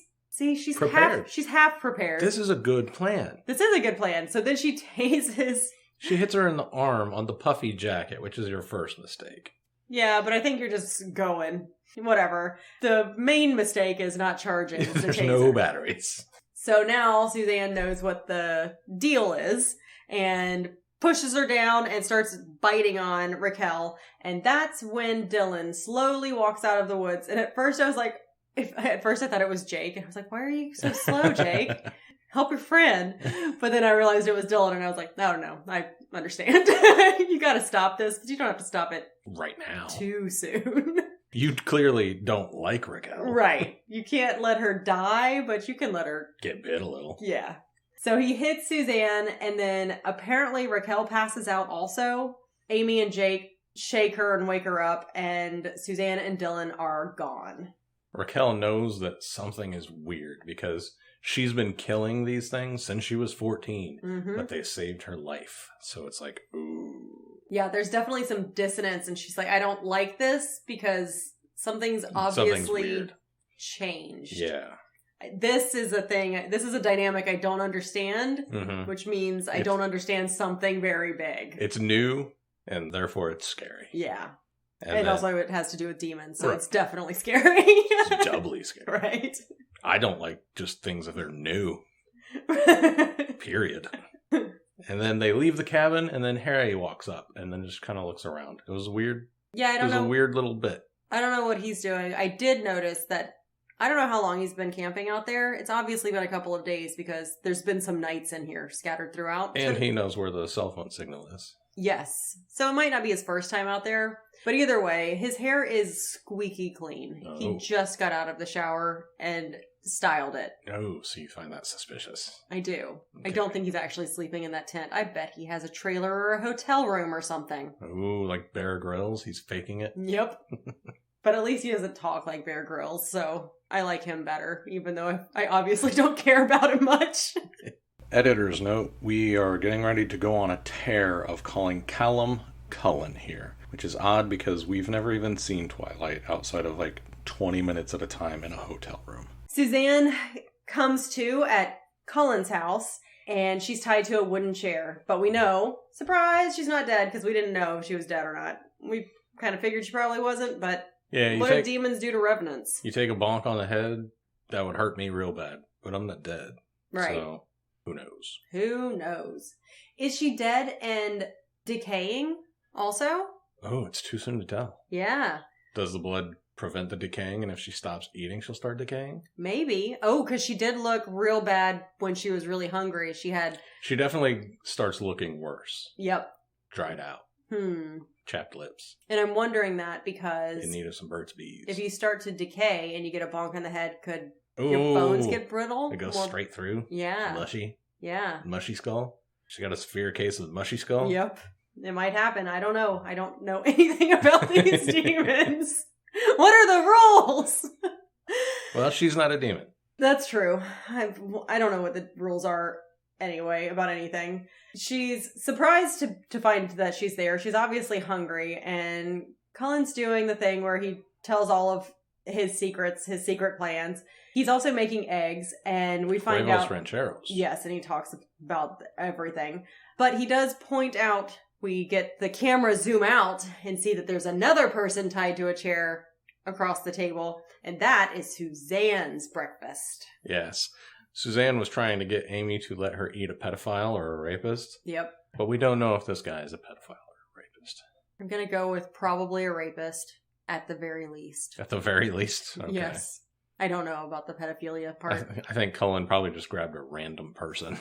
A: prepared.
B: She's half prepared.
A: This is a good plan.
B: This is a good plan. So then she tases.
A: She hits her in the arm on the puffy jacket, which is your first mistake.
B: Yeah, but I think you're just going. Whatever. The main mistake is not charging the
A: There's
B: taser.
A: no batteries.
B: So now Suzanne knows what the deal is and pushes her down and starts biting on Raquel. And that's when Dylan slowly walks out of the woods. And at first I was like, I thought it was Jake. And I was like, why are you so slow, Jake? Help your friend. But then I realized it was Dylan and I was like, no, I understand. You gotta stop this, but you don't have to stop it
A: right now.
B: Too soon.
A: You clearly don't like Raquel.
B: Right. You can't let her die, but you can let her
A: get bit a little.
B: Yeah. So he hits Suzanne, and then apparently Raquel passes out also. Amy and Jake shake her and wake her up, and Suzanne and Dylan are gone.
A: Raquel knows that something is weird because she's been killing these things since she was 14, but they saved her life. So it's like, ooh.
B: Yeah, there's definitely some dissonance, and she's like, I don't like this because something's obviously changed.
A: Yeah.
B: This is a thing, this is a dynamic I don't understand, which means I don't understand something very big.
A: It's new, and therefore it's scary.
B: Yeah.
A: And
B: also it has to do with demons, so it's definitely scary.
A: It's doubly scary.
B: Right.
A: I don't like just things if they're new. Period. And then they leave the cabin, and then Harry walks up, and then just kind of looks around. It was weird.
B: Yeah, I don't know.
A: It was a weird little bit.
B: I don't know what he's doing. I did notice that, I don't know how long he's been camping out there. It's obviously been a couple of days because there's been some nights in here scattered throughout.
A: And he knows where the cell phone signal is.
B: Yes. So it might not be his first time out there. But either way, his hair is squeaky clean. Oh. He just got out of the shower and styled it.
A: Oh, so you find that suspicious.
B: I do. Okay. I don't think he's actually sleeping in that tent. I bet he has a trailer or a hotel room or something.
A: Oh, like Bear Grylls? He's faking it?
B: Yep. But at least he doesn't talk like Bear Grylls, so I like him better, even though I obviously don't care about him much.
A: Editor's note, we are getting ready to go on a tear of calling Callum Cullen here, which is odd because we've never even seen Twilight outside of like 20 minutes at a time in a hotel room.
B: Suzanne comes to at Cullen's house, and she's tied to a wooden chair. But we know, surprise, she's not dead because we didn't know if she was dead or not. We kind of figured she probably wasn't, but what do demons do to revenants?
A: You take a bonk on the head, that would hurt me real bad, but I'm not dead.
B: Right.
A: So, who knows?
B: Who knows? Is she dead and decaying also?
A: Oh, it's too soon to tell.
B: Yeah.
A: Does the blood prevent the decaying, and if she stops eating, she'll start decaying?
B: Maybe. Oh, because she did look real bad when she was really hungry. She
A: definitely starts looking worse.
B: Yep.
A: Dried out. Chapped lips.
B: And I'm wondering that because
A: in need of some Burt's Bees.
B: If you start to decay and you get a bonk on the head, could your bones get brittle?
A: It goes straight through?
B: Yeah.
A: Mushy?
B: Yeah.
A: Mushy skull? She got a severe case of mushy skull?
B: Yep. It might happen. I don't know. I don't know anything about these demons. What are the rules?
A: Well, she's not a demon.
B: That's true. I don't know what the rules are anyway about anything. She's surprised to find that she's there. She's obviously hungry, and Cullen's doing the thing where he tells all of his secrets, his secret plans. He's also making eggs, and we find out
A: rancheros.
B: Yes, and he talks about everything. But he does point out, we get the camera zoom out and see that there's another person tied to a chair across the table, and that is Suzanne's breakfast.
A: Yes. Suzanne was trying to get Amy to let her eat a pedophile or a rapist.
B: Yep.
A: But we don't know if this guy is a pedophile or a rapist.
B: I'm gonna go with probably a rapist at the very least.
A: At the very least? Okay.
B: Yes. I don't know about the pedophilia part.
A: I think Cullen probably just grabbed a random person.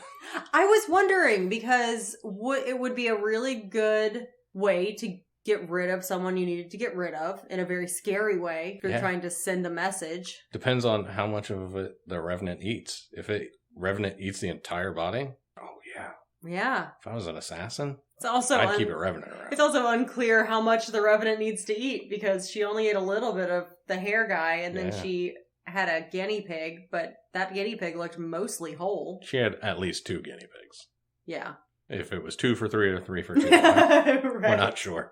B: I was wondering because it would be a really good way to get rid of someone you needed to get rid of in a very scary way if you're trying to send a message.
A: Depends on how much of it the Revenant eats. If Revenant eats the entire body, oh yeah.
B: Yeah.
A: If I was an assassin,
B: it's also
A: I'd keep a Revenant around.
B: It's also unclear how much the Revenant needs to eat because she only ate a little bit of the hair guy and then she had a guinea pig, but that guinea pig looked mostly whole.
A: She had at least 2 guinea pigs.
B: Yeah.
A: If it was 2 for 3 or 3 for 2,
B: right.
A: We're not sure.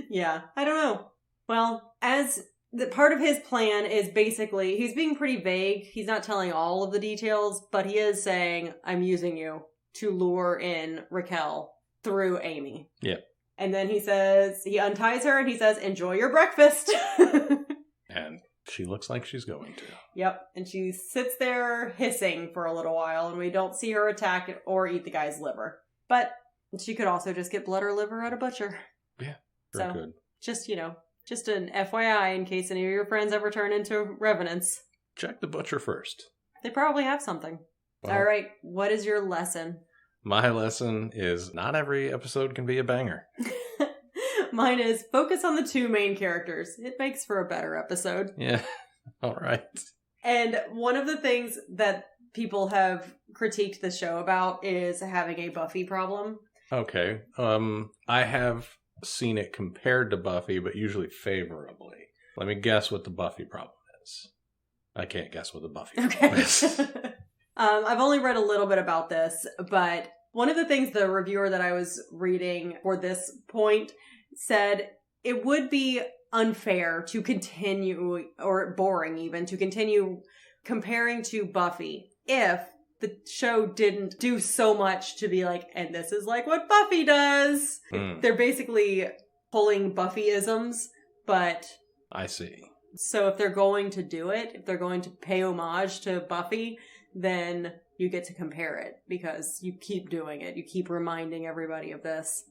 B: Yeah, I don't know. Well, as the part of his plan is basically, he's being pretty vague. He's not telling all of the details, but he is saying, I'm using you to lure in Raquel through Amy.
A: Yep.
B: And then he unties her and he says, enjoy your breakfast.
A: And she looks like she's going to.
B: Yep. And she sits there hissing for a little while and we don't see her attack it or eat the guy's liver. But she could also just get blood or liver at a butcher.
A: Yeah. Very good.
B: Just an FYI in case any of your friends ever turn into revenants.
A: Check the butcher first.
B: They probably have something.
A: Well,
B: all right. What is your lesson?
A: My lesson is not every episode can be a banger.
B: Mine is focus on the 2 main characters. It makes for a better episode.
A: Yeah. All right.
B: And one of the things that people have critiqued the show about is having a Buffy problem.
A: Okay. I have seen it compared to Buffy, but usually favorably. Let me guess what the Buffy problem is. I can't guess what the Buffy problem is.
B: I've only read a little bit about this, but one of the things the reviewer that I was reading for this point said it would be unfair to continue, or boring even, to continue comparing to Buffy if the show didn't do so much to be like, and this is like what Buffy does. They're basically pulling Buffy-isms, but...
A: I see.
B: So if they're going to do it, if they're going to pay homage to Buffy, then you get to compare it because you keep doing it. You keep reminding everybody of this.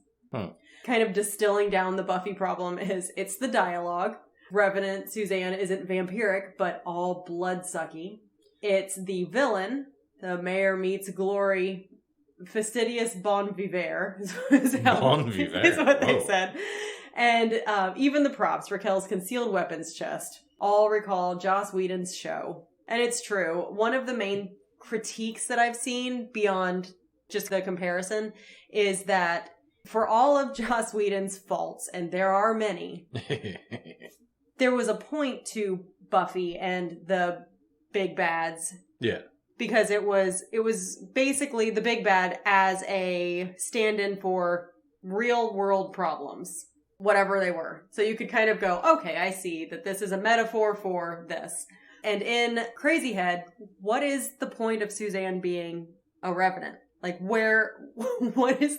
B: Kind of distilling down the Buffy problem is it's the dialogue. Revenant Suzanne isn't vampiric, but all blood-sucky. It's the villain. The mayor meets Glory. Fastidious bon vivre is what they said. And even the props, Raquel's concealed weapons chest, all recall Joss Whedon's show. And it's true. One of the main critiques that I've seen beyond just the comparison is that for all of Joss Whedon's faults, and there are many, there was a point to Buffy and the big bads.
A: Yeah.
B: Because it was basically the big bad as a stand-in for real world problems, whatever they were. So you could kind of go, okay, I see that this is a metaphor for this. And in Crazyhead, what is the point of Suzanne being a revenant? Like what is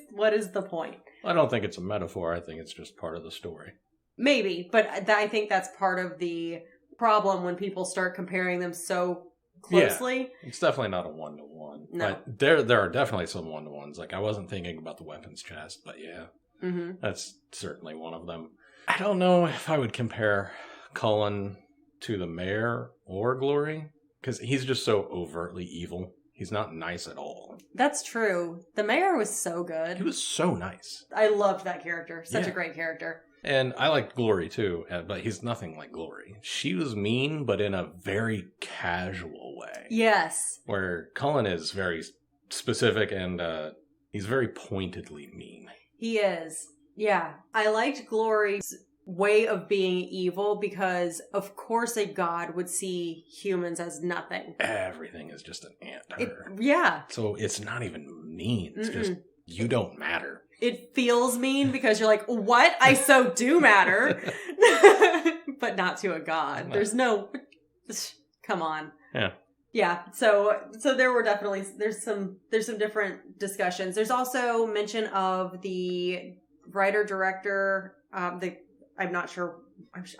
B: the point?
A: I don't think it's a metaphor. I think it's just part of the story.
B: Maybe, but I think that's part of the problem when people start comparing them so closely.
A: Yeah, it's definitely not a one-to-one.
B: No.
A: But there are definitely some one-to-ones. Like, I wasn't thinking about the weapons chest, but yeah.
B: Mm-hmm.
A: That's certainly one of them. I don't know if I would compare Cullen to the mayor or Glory, because he's just so overtly evil. He's not nice at all.
B: That's true. The mayor was so good.
A: He was so nice.
B: I loved that character. Such a great character.
A: And I liked Glory too, but he's nothing like Glory. She was mean, but in a very casual way.
B: Yes.
A: Where Cullen is very specific and he's very pointedly mean.
B: He is. Yeah. I liked Glory's way of being evil because, of course, a god would see humans as nothing.
A: Everything is just an ant to her.
B: Yeah.
A: So it's not even mean. It's just, you don't matter.
B: It feels mean because you're like, what? I so do matter. But not to a god. No. There's no... Come on.
A: Yeah.
B: Yeah, so there were definitely... There's some different discussions. There's also mention of the writer-director... I'm not sure...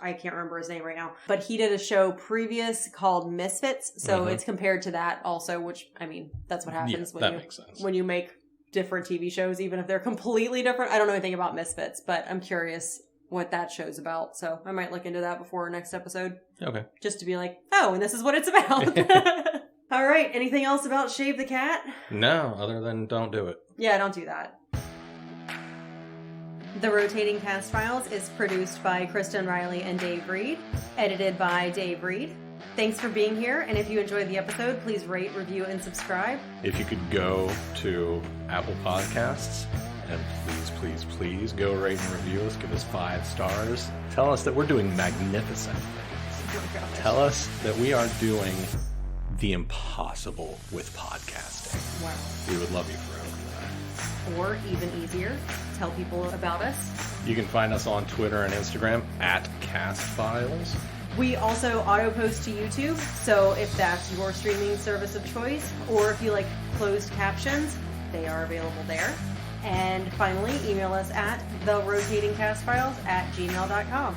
B: I can't remember his name right now. But he did a show previous called Misfits. So it's compared to that also, which, I mean, that's what happens
A: makes sense.
B: when you make different TV shows, even if they're completely different. I don't know anything about Misfits, but I'm curious what that show's about. So I might look into that before our next episode.
A: Okay.
B: Just to be like, oh, and this is what it's about. All right. Anything else about Shave the Cat?
A: No, other than don't do it.
B: Yeah, don't do that. The Rotating Cast Files is produced by Kristen Riley and Dave Reed, edited by Dave Reed. Thanks for being here, and if you enjoyed the episode, please rate, review, and subscribe.
A: If you could go to Apple Podcasts and please go rate and review us, give us 5 stars. Tell us that we're doing magnificent things.
B: Oh, gosh.
A: Tell us that we are doing the impossible with podcasting.
B: Wow.
A: We would love you forever.
B: Or even easier, tell people about us.
A: You can find us on Twitter and Instagram at CastFiles.
B: We also auto-post to YouTube, so if that's your streaming service of choice, or if you like closed captions, they are available there. And finally, email us at therotatingcastfiles@gmail.com.